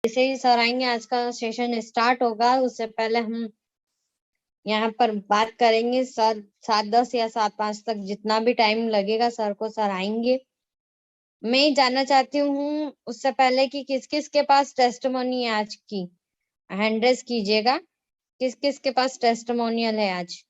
जैसे ही सर आएंगे आज का सेशन स्टार्ट होगा, उससे पहले हम यहाँ पर बात करेंगे। सर 7:10 या 7:05 तक जितना भी टाइम लगेगा सर को, सर आएंगे। मैं जानना चाहती हूँ उससे पहले कि किस किस के पास टेस्टिमोनी है आज की, हैंड रेज कीजिएगा। किस किस के पास टेस्टिमोनियल है आज?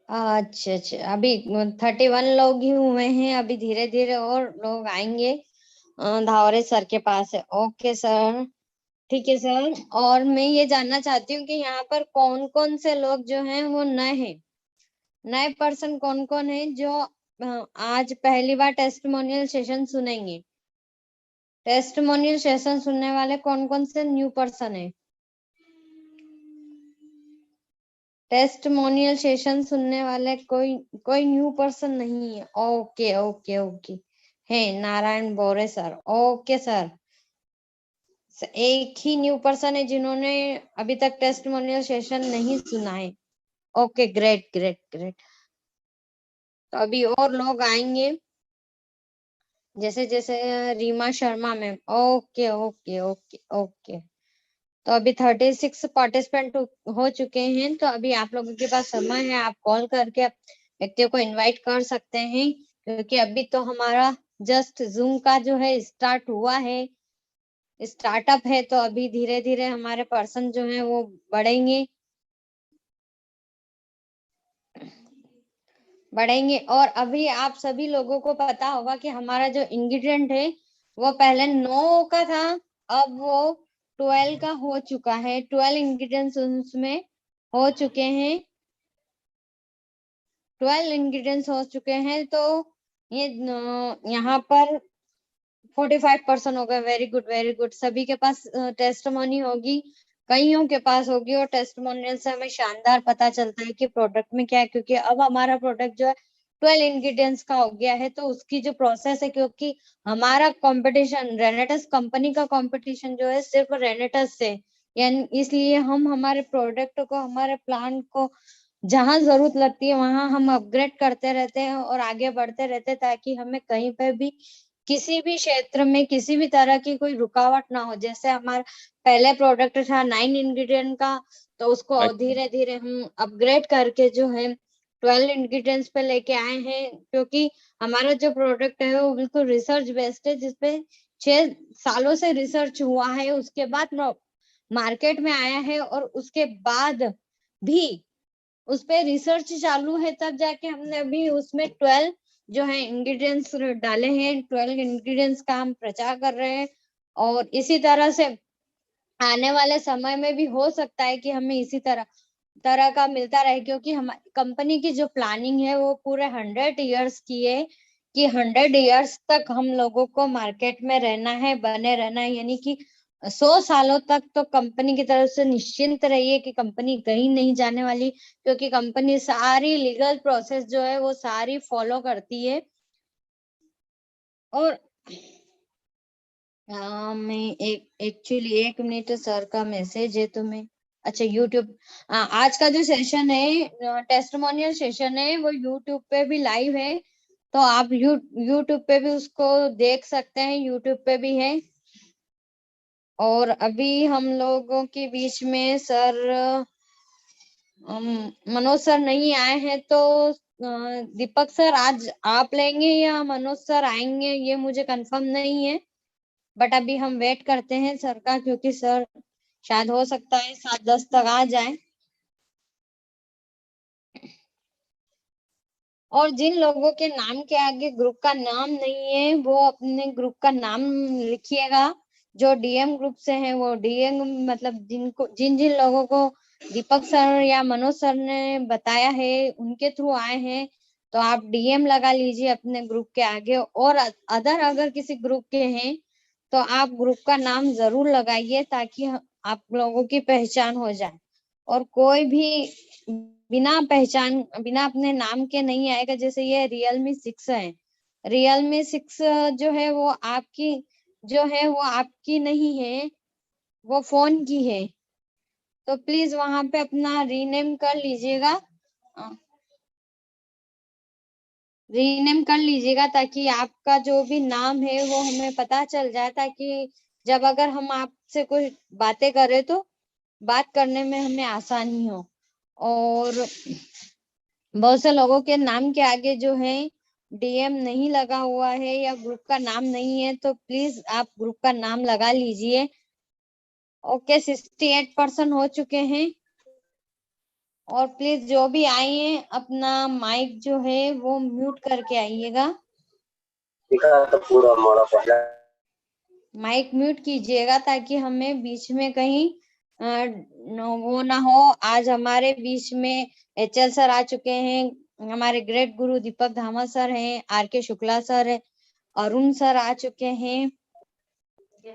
अच्छा अच्छा, अभी 31 लोग ही हुए हैं। अभी धीरे धीरे और लोग आएंगे। धावरे सर के पास है। ओके सर, ठीक है सर। और मैं ये जानना चाहती हूँ कि यहाँ पर कौन कौन से लोग जो हैं वो नए हैं। नए पर्सन कौन कौन है जो आज पहली बार टेस्टिमोनियल सेशन सुनेंगे? टेस्टिमोनियल सेशन सुनने वाले कौन कौन से न्यू पर्सन है? टेस्टिमोनियल सेशन सुनने वाले कोई कोई न्यू पर्सन नहीं है? ओके ओके ओके, है नारायण बोरे सर। ओके सर, एक ही न्यू पर्सन है जिन्होंने अभी तक टेस्टिमोनियल सेशन नहीं सुना है। Okay, great great great. तो अभी और लोग आएंगे, जैसे जैसे Reema Sharma ma'am. Okay okay okay okay. तो अभी 36 पार्टिसिपेंट हो चुके हैं। तो अभी आप लोगों के पास समय है, आप कॉल करके व्यक्तियों को इनवाइट कर सकते हैं, क्योंकि अभी तो हमारा जस्ट जूम का जो है स्टार्ट हुआ है, स्टार्टअप है। तो अभी धीरे धीरे हमारे पर्सन जो है वो बढ़ेंगे बढ़ेंगे। और अभी आप सभी लोगों को पता होगा कि हमारा जो इंग्रेडिएंट है वो पहले 9 का था, अब वो 12 का हो चुका है। 12 इंग्रेडिएंट्स उसमें हो चुके हैं। 12 इंग्रेडिएंट्स हो चुके हैं। तो ये यहाँ पर 45% हो गए। Very good very good. सभी के पास टेस्टमोनी होगी, कईयों के पास होगी। और टेस्टमोनियल से हमें शानदार पता चलता है कि प्रोडक्ट में क्या है, क्योंकि अब हमारा प्रोडक्ट जो है 12 इंग्रेडिएंट्स का हो गया है। तो उसकी जो प्रोसेस है, क्योंकि हमारा कंपटीशन रेनेटस कंपनी का कंपटीशन जो है सिर्फ रेनेटस से, यानी इसलिए हम हमारे प्रोडक्ट को, हमारे प्लांट को जहां जरूरत लगती है वहां हम अपग्रेड करते रहते हैं और आगे बढ़ते रहते हैं, ताकि हमें कहीं पे भी किसी भी क्षेत्र में किसी भी तरह की कोई रुकावट ना हो। जैसे हमारा पहले प्रोडक्ट था 9 इंग्रेडिएंट का, तो उसको धीरे धीरे हम अपग्रेड करके जो है 12 इंग्रेडिएंट्स पे लेके आए हैं। क्योंकि हमारा जो प्रोडक्ट है वो बिल्कुल रिसर्च बेस्ड है, जिसपे 6 सालों से रिसर्च हुआ है, उसके बाद मार्केट में आया है। और उसके बाद भी उस पे रिसर्च चालू है, तब जाके हमने अभी उसमें 12 जो है इंग्रेडिएंट्स डाले हैं। 12 इंग्रेडिएंट्स का हम प्रचार कर रहे हैं। और इसी तरह से आने वाले समय में भी हो सकता है कि हमें इसी तरह तरह का मिलता रहे, क्योंकि हमारी कंपनी की जो प्लानिंग है वो पूरे 100 इयर्स की है, कि 100 इयर्स तक हम लोगों को मार्केट में रहना है, बने रहना है। यानी कि 100 सालों तक तो कंपनी की तरफ से निश्चिंत रहिए कि कंपनी कहीं नहीं जाने वाली, क्योंकि कंपनी सारी लीगल प्रोसेस जो है वो सारी फॉलो करती है। और मैं एक एक्चुअली 1 मिनट, सर का मैसेज है तुम्हें। अच्छा, यूट्यूब, आज का जो सेशन है टेस्टिमोनियल सेशन है वो यूट्यूब पे भी लाइव है। तो आप यूट्यूब पे भी उसको देख सकते हैं, यूट्यूब पे भी है। और अभी हम लोगों के बीच में सर मनोज सर नहीं आए हैं। तो दीपक सर आज आप लेंगे या मनोज सर आएंगे, ये मुझे कंफर्म नहीं है। बट अभी हम वेट करते हैं सर का, क्योंकि सर शायद हो सकता है 7:10 तक आ जाए। और जिन लोगों के नाम के आगे ग्रुप का नाम नहीं है वो अपने ग्रुप का नाम लिखिएगा। जो डीएम ग्रुप से है वो डीएम, मतलब जिनको जिन जिन लोगों को दीपक सर या मनोज सर ने बताया है, उनके थ्रू आए हैं, तो आप डीएम लगा लीजिए अपने ग्रुप के आगे। और अदर अगर किसी ग्रुप के हैं तो आप ग्रुप का नाम जरूर लगाइए, ताकि आप लोगों की पहचान हो जाए। और कोई भी बिना पहचान, बिना अपने नाम के नहीं आएगा। जैसे ये रियलमी 6 है, रियलमी 6 जो है वो आपकी जो है वो आपकी नहीं है, वो फोन की है। तो प्लीज वहां पे अपना रीनेम कर लीजिएगा। रीनेम कर लीजिएगा, ताकि आपका जो भी नाम है वो हमें पता चल जाए, ताकि जब अगर हम आपसे कोई बातें करें तो बात करने में हमें आसानी हो। और बहुत से लोगों के नाम के आगे जो है डीएम नहीं लगा हुआ है या ग्रुप का नाम नहीं है, तो प्लीज आप ग्रुप का नाम लगा लीजिए। ओके, 68% हो चुके हैं। और प्लीज जो भी आए हैं अपना माइक जो है वो म्यूट करके आइएगा। माइक म्यूट कीजिएगा ताकि हमें बीच में कहीं वो ना हो। आज हमारे बीच में एचएल सर आ चुके हैं, हमारे ग्रेट गुरु दीपक धामा सर हैं, आर के शुक्ला सर है, अरुण सर आ चुके हैं,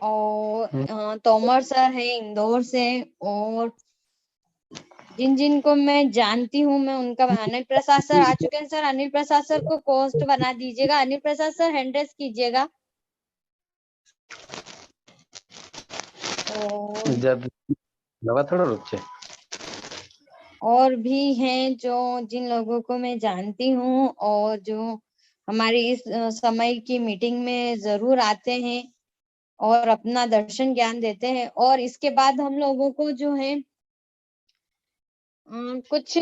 और तोमर सर है इंदौर से। और जिन जिन को मैं जानती हूँ मैं उनका, अनिल प्रसाद सर आ चुके हैं। सर अनिल प्रसाद सर को कोस्ट बना दीजिएगा। Anil Prasad sir hand raise कीजिएगा। और भी हैं जो जिन लोगों को मैं जानती हूँ और जो हमारी इस समय की मीटिंग में जरूर आते हैं और अपना दर्शन ज्ञान देते हैं। और इसके बाद हम लोगों को जो है कुछ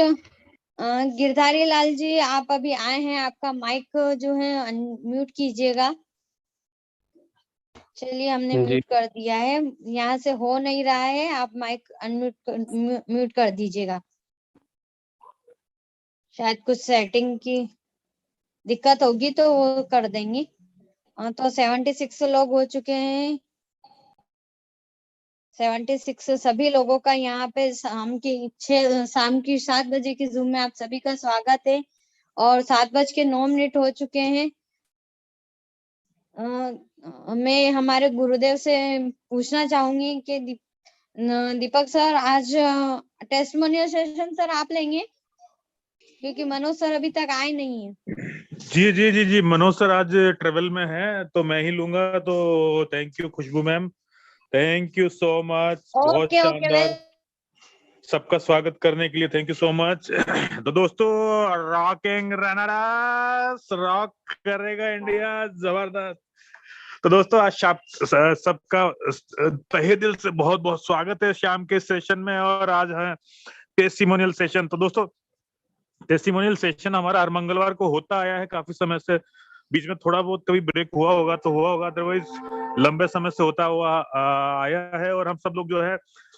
गिरधारी लाल जी, आप अभी आए हैं, आपका माइक जो है अनम्यूट कीजिएगा। चलिए, हमने म्यूट कर दिया है, यहाँ से हो नहीं रहा है, आप माइक अनम्यूट म्यूट कर दीजिएगा। शायद कुछ सेटिंग की दिक्कत होगी तो वो कर देंगे। तो 76 लोग हो चुके हैं। 76 सभी लोगों का यहाँ पे शाम की 7 बजे की जूम में आप सभी का स्वागत है। और 7:09 हो चुके हैं। मैं हमारे गुरुदेव से पूछना चाहूंगी कि दीपक सर आज टेस्टिमोनियल सेशन सर आप लेंगे, क्योंकि मनोज सर अभी तक आए नहीं है। जी जी जी जी, मनोज सर आज ट्रेवल में है तो मैं ही लूंगा। तो thank you Khushbu ma'am, thank you so much, बहुत शानदार। सबका स्वागत करने के लिए थैंक यू सो मच। तो दोस्तों, रॉकिंग रनर्स, रॉक करेगा इंडिया, जबरदस्त। तो दोस्तों आज सबका तहे दिल से बहुत बहुत स्वागत है शाम के सेशन में। और आज है टेस्टिमोनियल सेशन। तो दोस्तों, टेस्टिमोनियल सेशन हमारा हर मंगलवार को होता आया है काफी समय से। बीच में थोड़ा बहुत कभी ब्रेक हुआ होगा तो हुआ होगा, अदरवाइज लंबे समय से होता हुआ आया है। और हम सब लोग जो है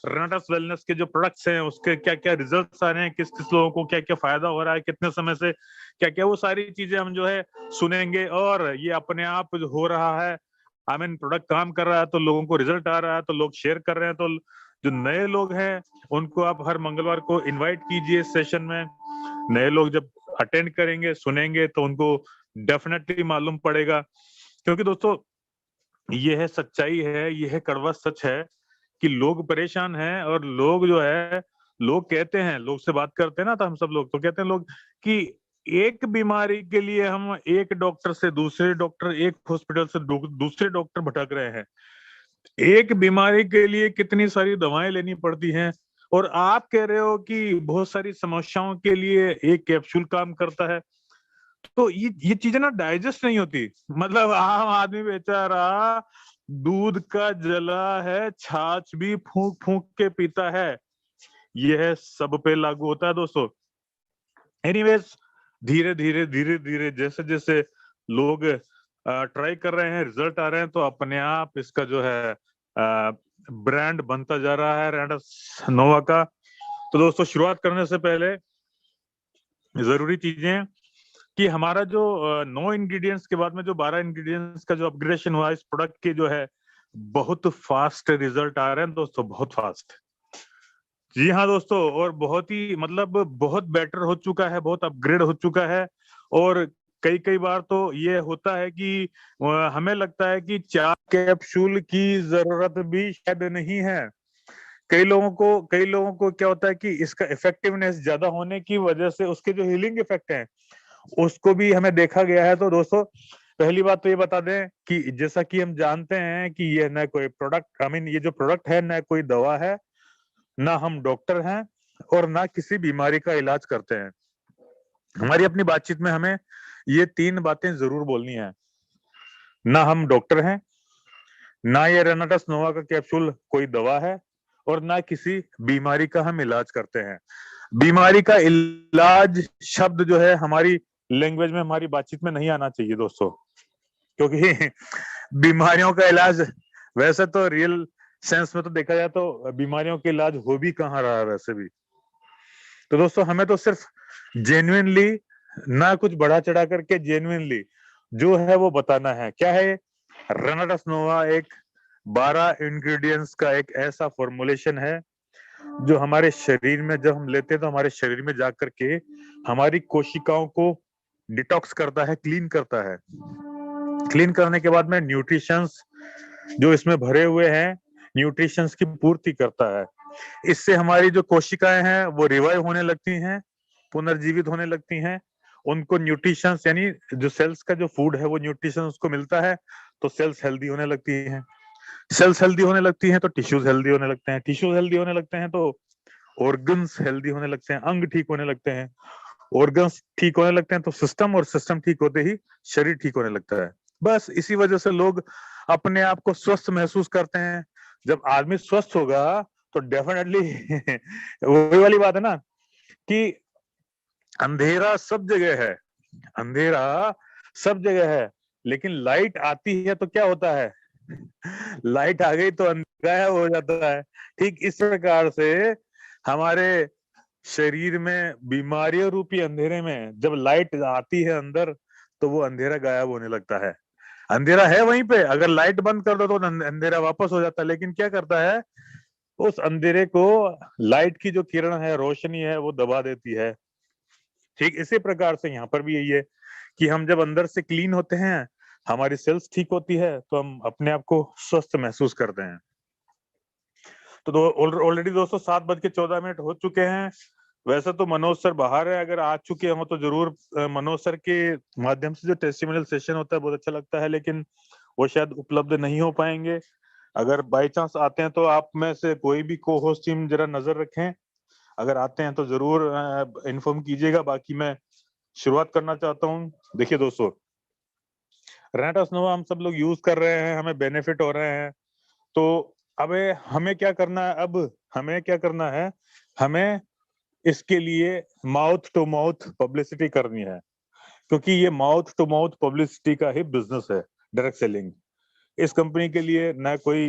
रनर्स वेलनेस के जो प्रोडक्ट्स हैं उसके क्या क्या रिजल्ट्स आ रहे हैं, किस किस लोगों को क्या क्या फायदा हो रहा है, कितने समय से क्या क्या, वो सारी चीजें हम जो है सुनेंगे। और ये अपने आप हो रहा है, आई मीन प्रोडक्ट काम कर रहा है तो लोगों को रिजल्ट आ रहा है तो लोग शेयर कर रहे हैं। तो जो नए लोग हैं उनको आप हर मंगलवार को इन्वाइट कीजिए सेशन में। नए लोग जब अटेंड करेंगे सुनेंगे तो उनको डेफिनेटली मालूम पड़ेगा। क्योंकि दोस्तों ये है सच्चाई है, ये है कड़वा सच है कि लोग परेशान हैं। और लोग जो है, लोग कहते हैं, लोग से बात करते हैं ना तो हम सब लोग तो कहते हैं लोग कि एक बीमारी के लिए हम एक डॉक्टर से दूसरे डॉक्टर, एक हॉस्पिटल से दूसरे डॉक्टर भटक रहे हैं। एक बीमारी के लिए कितनी सारी दवाएं लेनी पड़ती हैं। और आप कह रहे हो कि बहुत सारी समस्याओं के लिए एक कैप्सूल काम करता है। तो ये चीजें ना डाइजेस्ट नहीं होती। मतलब आम आदमी बेचारा दूध का जला है, छाछ भी फूंक फूंक के पीता है। यह सब पे लागू होता है दोस्तों। एनीवेज, धीरे धीरे धीरे धीरे जैसे जैसे लोग ट्राई कर रहे हैं, रिजल्ट आ रहे हैं, तो अपने आप इसका जो है ब्रांड बनता जा रहा है रैंडस नोवा का। तो दोस्तों, शुरुआत करने से पहले जरूरी चीजें कि हमारा जो 9 इंग्रेडिएंट्स के बाद में जो 12 इंग्रेडिएंट्स का जो अपग्रेडेशन हुआ इस प्रोडक्ट के, जो है बहुत फास्ट रिजल्ट आ रहे हैं दोस्तों, बहुत फास्ट। जी हाँ दोस्तों, और बहुत ही मतलब बहुत बेटर हो चुका है, बहुत अपग्रेड हो चुका है। और कई कई बार तो ये होता है कि हमें लगता है कि 4 कैप्सूल की जरूरत भी शायद नहीं है। कई लोगों को क्या होता है कि इसका इफेक्टिवनेस ज्यादा होने की वजह से उसके जो हीलिंग इफेक्ट हैं उसको भी हमें देखा गया है। तो दोस्तों, पहली बात तो ये बता दें कि जैसा कि हम जानते हैं कि ये न कोई प्रोडक्ट, आई मीन ये जो प्रोडक्ट है न कोई दवा है, ना हम डॉक्टर हैं और ना किसी बीमारी का इलाज करते हैं। हमारी अपनी बातचीत में हमें ये 3 बातें जरूर बोलनी है। ना हम डॉक्टर हैं, ना ये रेनाटस नोवा का कैप्सूल कोई दवा है, और ना किसी बीमारी का हम इलाज करते हैं। बीमारी का इलाज शब्द जो है हमारी लैंग्वेज में, हमारी बातचीत में नहीं आना चाहिए दोस्तों, क्योंकि बीमारियों का इलाज वैसे तो रियल सेंस में तो देखा जाए तो बीमारियों का इलाज हो भी कहाँ रहा है वैसे भी। तो दोस्तों हमें तो सिर्फ जेन्युइनली, ना कुछ बढ़ा चढ़ा करके, जेन्युइनली जो है वो बताना है। क्या है? रेनाटस नोवा एक 12 इंग्रेडिएंट्स का एक ऐसा फॉर्मुलेशन है जो हमारे शरीर में जब हम लेते हैं तो हमारे शरीर में जाकर के हमारी कोशिकाओं को डिटॉक्स करता है, क्लीन करता है। क्लीन करने के बाद में न्यूट्रिशंस जो इसमें भरे हुए हैं, न्यूट्रिशंस की पूर्ति करता है। इससे हमारी जो कोशिकाएं हैं वो रिवाइव होने लगती हैं, पुनर्जीवित होने लगती हैं। उनको न्यूट्रिशंस यानी जो सेल्स का जो फूड है वो न्यूट्रिशन उसको मिलता है, तो सेल्स हेल्दी होने लगती हैं। सेल्स हेल्दी होने लगती हैं तो टिश्यूज हेल्दी होने लगते हैं। टिश्यूज हेल्दी होने लगते हैं तो ऑर्गन्स हेल्दी होने लगते हैं, अंग ठीक होने लगते हैं। ऑर्गन्स ठीक होने लगते हैं तो सिस्टम, और सिस्टम ठीक होते ही शरीर ठीक होने लगता है। बस इसी वजह से लोग अपने आप को स्वस्थ महसूस करते हैं। जब आदमी स्वस्थ होगा तो डेफिनेटली वही वाली बात है ना कि अंधेरा सब जगह है, अंधेरा सब जगह है, लेकिन लाइट आती है तो क्या होता है? लाइट आ गई तो अंधेरा गायब हो जाता है। ठीक इस प्रकार से हमारे शरीर में बीमारियों रूपी अंधेरे में जब लाइट आती है अंदर, तो वो अंधेरा गायब होने लगता है। अंधेरा है वहीं पे, अगर लाइट बंद कर दो तो अंधेरा वापस हो जाता है। लेकिन क्या करता है, उस अंधेरे को लाइट की जो किरण है, रोशनी है, वो दबा देती है। ठीक इसी प्रकार से यहाँ पर भी यही है कि हम जब अंदर से क्लीन होते हैं, हमारी सेल्स ठीक होती है, तो हम अपने आप को स्वस्थ महसूस करते हैं। तो ऑलरेडी दोस्तों 7:14 हो चुके हैं। वैसे तो मनोज सर बाहर है, अगर आ चुके हो तो जरूर मनोज सर के माध्यम से जो टेस्टिमोनियल सेशन होता है बहुत अच्छा लगता है, लेकिन वो शायद उपलब्ध नहीं हो पाएंगे। अगर बाई चांस आते हैं तो आप में से कोई भी को होस्ट टीम जरा नजर रखें, अगर आते हैं तो जरूर इन्फॉर्म कीजिएगा। बाकी मैं शुरुआत करना चाहता हूँ। देखिए दोस्तों, रेनाटस नोवा हम सब लोग यूज कर रहे हैं, हमें बेनिफिट हो रहे हैं। तो अब हमें क्या करना है? अब हमें क्या करना है? हमें इसके लिए माउथ टू माउथ पब्लिसिटी करनी है, क्योंकि ये माउथ टू माउथ पब्लिसिटी का ही बिजनेस है, डायरेक्ट सेलिंग। इस कंपनी के लिए ना कोई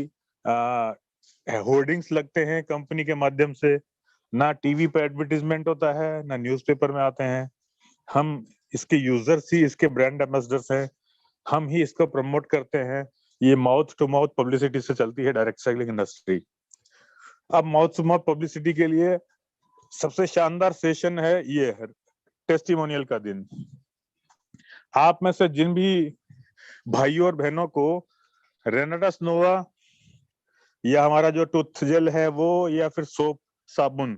होर्डिंग्स लगते हैं कंपनी के माध्यम से, ना टीवी पे एडवर्टीजमेंट होता है, ना न्यूज़पेपर में आते हैं। हम इसके यूजर्स ही इसके ब्रांड एम्बेसडर्स हैं, हम ही इसको प्रमोट करते हैं। ये माउथ टू माउथ पब्लिसिटी से चलती है डायरेक्ट सेलिंग इंडस्ट्री। अब माउथ टू माउथ पब्लिसिटी के लिए सबसे शानदार सेशन है ये टेस्टिमोनियल का दिन। आप में से जिन भी भाइयों और बहनों को रेनाटस नोवा या हमारा जो टूथ जेल है वो, या फिर सोप साबुन,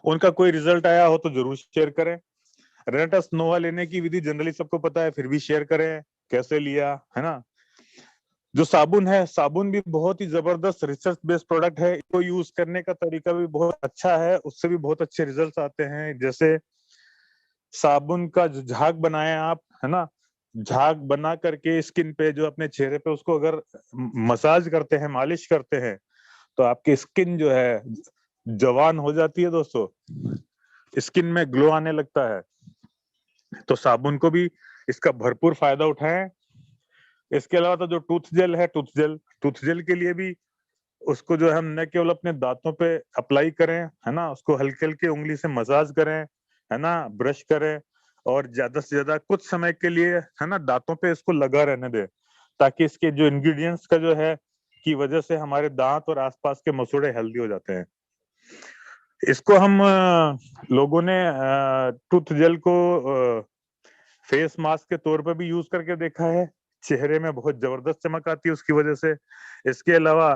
उनका कोई रिजल्ट आया हो तो जरूर शेयर करें। रेनाटस नोवा लेने की विधि जनरली सबको पता है, फिर भी शेयर करें कैसे लिया, है ना। जो साबुन है, साबुन भी बहुत ही जबरदस्त रिसर्च बेस्ड प्रोडक्ट है। इसको यूज करने का तरीका भी बहुत अच्छा है, उससे भी बहुत अच्छे रिजल्ट्स आते हैं। जैसे साबुन का झाग बनाए आप, है ना, झाग बना करके स्किन पे, जो अपने चेहरे पे, उसको अगर मसाज करते हैं, मालिश करते हैं, तो आपकी स्किन जो है जवान हो जाती है दोस्तों, स्किन में ग्लो आने लगता है। तो साबुन को भी इसका भरपूर फायदा उठाएं। इसके अलावा तो जो टूथ जेल है, टूथ जेल के लिए भी उसको जो है हम न केवल अपने दांतों पे अप्लाई करें, है ना, उसको हल्के हल्के उंगली से मसाज करें, है ना, ब्रश करें, और ज्यादा से ज्यादा कुछ समय के लिए, है ना, दांतों पे इसको लगा रहने दें, ताकि इसके जो इंग्रेडिएंट्स का जो है की वजह से हमारे दांत और आसपास के मसूड़े हेल्दी हो जाते हैं। इसको हम लोगों ने टूथ जेल को फेस मास्क के तौर पर भी यूज करके देखा है, चेहरे में बहुत जबरदस्त चमक आती है उसकी वजह से। इसके अलावा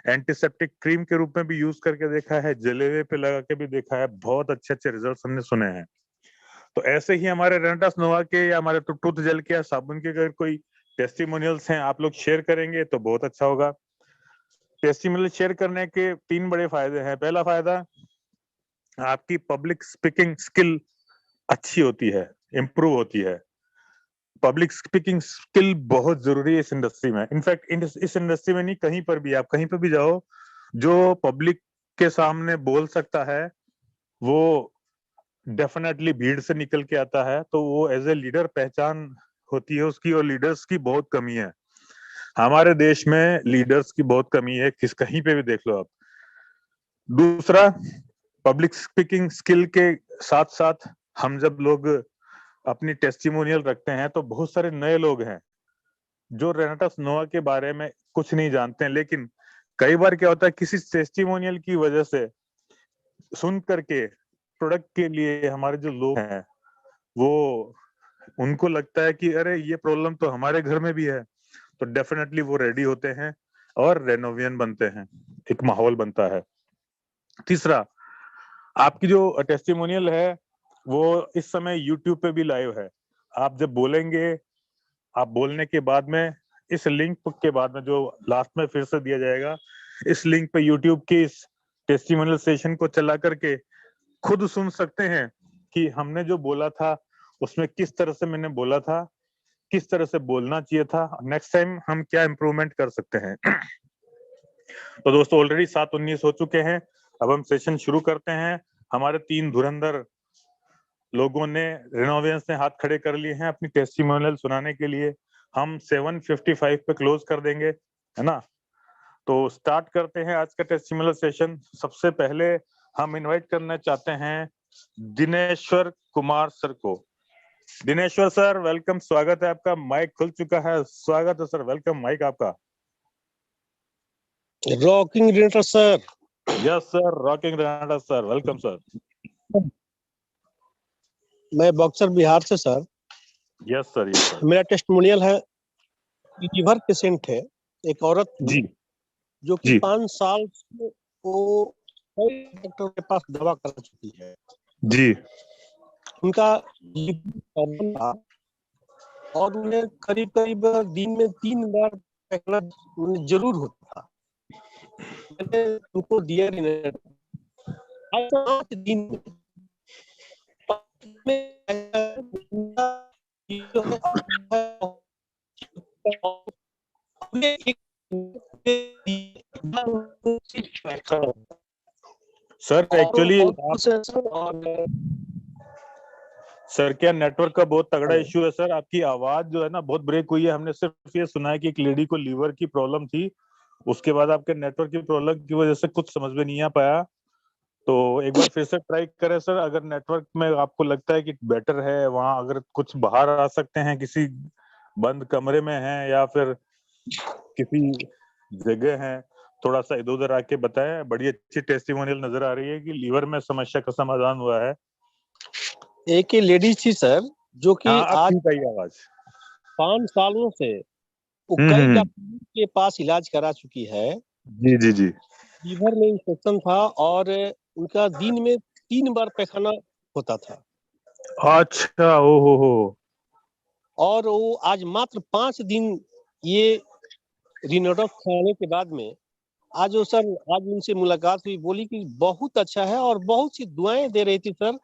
एंटीसेप्टिक क्रीम के रूप में भी यूज करके देखा है, जलेबे पे लगा के भी देखा है, बहुत अच्छे अच्छे रिजल्ट्स हमने सुने हैं। तो ऐसे ही हमारे रेनाटस नोवा के या हमारे टूथ जेल के या साबुन के अगर कोई टेस्टिमोनियल्स हैं, आप लोग शेयर करेंगे तो बहुत अच्छा होगा। टेस्टिमोनियल शेयर करने के 3 बड़े फायदे हैं। पहला फायदा, आपकी पब्लिक स्पीकिंग स्किल अच्छी होती है, इम्प्रूव होती है। पब्लिक स्पीकिंग स्किल बहुत जरूरी है इस इंडस्ट्री में। इनफैक्ट इस इंडस्ट्री में नहीं, कहीं पर भी, आप कहीं पर भी जाओ, जो पब्लिक के सामने बोल सकता है वो डेफिनेटली भीड़ से निकल के आता है, तो वो एज ए लीडर पहचान होती है उसकी। और लीडर्स की बहुत कमी है हमारे देश में, लीडर्स की बहुत कमी है, कहीं पे भी देख लो आप। दूसरा, पब्लिक स्पीकिंग स्किल के साथ साथ हम जब लोग अपनी टेस्टिमोनियल रखते हैं तो बहुत सारे नए लोग हैं जो रेनाटस नोवा के बारे में कुछ नहीं जानते हैं, लेकिन कई बार क्या होता है, किसी टेस्टिमोनियल की वजह से सुन करके प्रोडक्ट के लिए हमारे जो लोग हैं वो, उनको लगता है कि अरे ये प्रॉब्लम तो हमारे घर में भी है, तो डेफिनेटली वो रेडी होते हैं और रेनोवियन बनते हैं, एक माहौल बनता है। तीसरा, आपकी जो टेस्टिमोनियल है वो इस समय यूट्यूब पे भी लाइव है। आप जब बोलेंगे, आप बोलने के बाद में इस लिंक के बाद में जो लास्ट में फिर से दिया जाएगा, इस लिंक पे यूट्यूब के इस टेस्टिमोनियल सेशन को चला करके खुद सुन सकते हैं कि हमने जो बोला था उसमें किस तरह से मैंने बोला था, किस तरह से बोलना चाहिए था, नेक्स्ट टाइम हम क्या इम्प्रूवमेंट कर सकते हैं। तो दोस्तों ऑलरेडी 7:19 हो चुके हैं, अब हम सेशन शुरू करते हैं। हमारे 3 धुरंधर लोगों ने, रेनोवियंस ने हाथ खड़े कर लिए हैं अपनी टेस्टिमोनियल सुनाने के लिए। हम 7:55 पे क्लोज कर देंगे, है ना। तो स्टार्ट करते हैं आज का टेस्टिमोनियल सेशन। सबसे पहले हम इनवाइट करना चाहते हैं दिनेश्वर कुमार सर को। दिनेश्वर सर, वेलकम, स्वागत है आपका, माइक खुल चुका है। स्वागत है सर, वेलकम, माइक आपका। Rocking Renatus sir. Yes sir, rocking Renatus sir, welcome sir. मैं बक्सर बिहार से सर। Yes sir, yes sir. मेरा टेस्टिमोनियल है, लीवर पेशेंट है, एक औरत जी, जो कि 5 साल से वो कई डॉक्टर के पास दवा कर चुकी है जी। उनका प्रॉब्लम था और उन्हें करीब करीब दिन में 3 बार पैकना जरूर होता था। मैंने उनको दिया नहीं, 5 दिन सर एक्चुअली सर क्या नेटवर्क का बहुत तगड़ा इश्यू है सर, आपकी आवाज जो है ना बहुत ब्रेक हुई है। हमने सिर्फ ये सुना है कि एक लेडी को लीवर की प्रॉब्लम थी, उसके बाद आपके नेटवर्क की प्रॉब्लम की वजह से कुछ समझ में नहीं आ पाया। तो एक बार फिर से ट्राई करें सर, अगर नेटवर्क में आपको लगता है कि बेटर है, वहां अगर कुछ बाहर आ सकते हैं, किसी बंद कमरे में हैं या फिर किसी जगह हैं, थोड़ा सा इधर उधर आके बताएं। बड़ी अच्छी टेस्टिमोनियल नजर आ रही है कि लीवर में समस्या का समाधान हुआ है। एक लेडीज थी सर जो कि आज आवाज 5 सालों से वो कई डॉक्टर के पास इलाज करा चुकी है। जी जी जी। लीवर में इंफेक्शन था और उनका दिन में 3 बार पैखाना होता था। अच्छा, ओ हो। और वो आज मात्र 5 दिन ये रेनाटस खाने के बाद में आज वो सर, आज उनसे मुलाकात हुई, बोली कि बहुत अच्छा है और बहुत सी दुआएं दे रही थी सर।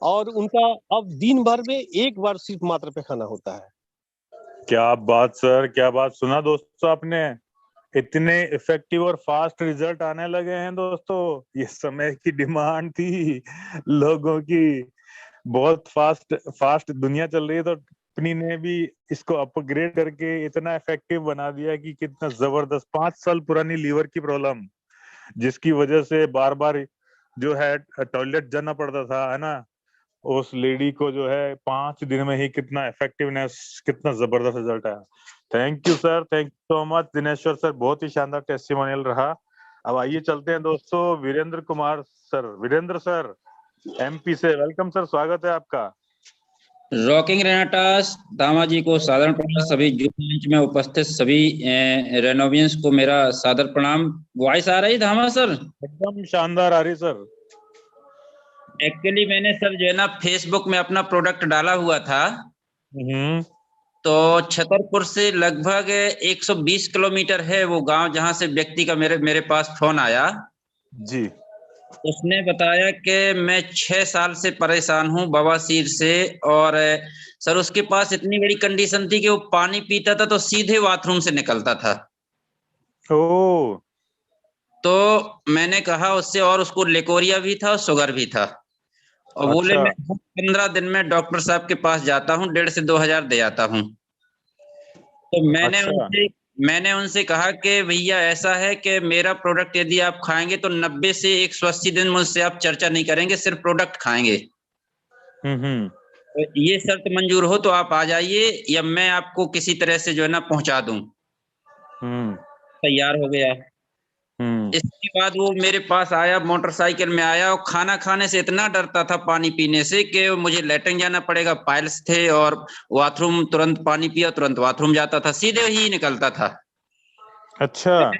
और उनका अब दिन भर में 1 बार सिर्फ मात्र पैखाना होता है। क्या बात सर, क्या बात। सुना दोस्तों आपने, इतने इफेक्टिव और फास्ट रिजल्ट आने लगे हैं दोस्तों। ये समय की डिमांड थी लोगों की, बहुत फास्ट दुनिया चल रही है, तो कंपनी ने भी इसको अपग्रेड करके इतना इफेक्टिव बना दिया कि कितना जबरदस्त। 5 साल पुरानी लीवर की प्रॉब्लम जिसकी वजह से बार बार जो है टॉयलेट जाना पड़ता था, है ना, उस लेडी को जो है 5 दिन में ही कितना इफेक्टिवनेस, कितना जबरदस्त रिजल्ट आया। Thank you sir, thank you so much Dineshwar sir, बहुत ही शानदार टेस्टिमोनियल रहा। अब आइए चलते हैं दोस्तों Virendra Kumar sir. Virendra sir MP से, वेलकम सर, स्वागत है आपका। रॉकिंग रेनाटस दामा जी को साधारण प्रणाम। सभी जूम मंच में उपस्थित सभी रेनोवियंस को मेरा सादर प्रणाम। वॉइस आ रही धामा सर? एकदम शानदार आ रही सर। एक्चुअली मैंने सर जो है ना फेसबुक में अपना प्रोडक्ट डाला हुआ था, तो छतरपुर से लगभग 120 किलोमीटर है वो गांव जहां से व्यक्ति का मेरे पास फोन आया जी। उसने बताया कि मैं 6 साल से परेशान हूँ बवासीर से, और सर उसके पास इतनी बड़ी कंडीशन थी कि वो पानी पीता था तो सीधे बाथरूम से निकलता था। ओ, तो मैंने कहा उससे, और उसको लेकोरिया भी था और शुगर भी था, और बोले अच्छा, मैं 15 दिन में डॉक्टर साहब के पास जाता हूँ, 1,500 से 2,000 दे आता हूँ। तो अच्छा। मैंने उनसे कहा कि भैया ऐसा है कि मेरा प्रोडक्ट यदि आप खाएंगे तो 90 से 180 दिन मुझसे आप चर्चा नहीं करेंगे, सिर्फ प्रोडक्ट खाएंगे। हम्म। तो ये शर्त मंजूर हो तो आप आ जाइए, या मैं आपको किसी तरह से जो है ना पहुंचा दूं। हम्म। तैयार हो गया। हम्म। इसके बाद वो मेरे पास आया, मोटरसाइकिल में आया, और खाना खाने से इतना डरता था पानी पीने से कि मुझे लेटरिन जाना पड़ेगा, पाइल्स थे, और बाथरूम तुरंत पानी पिया तुरंत बाथरूम जाता था, सीधे ही निकलता था। अच्छा।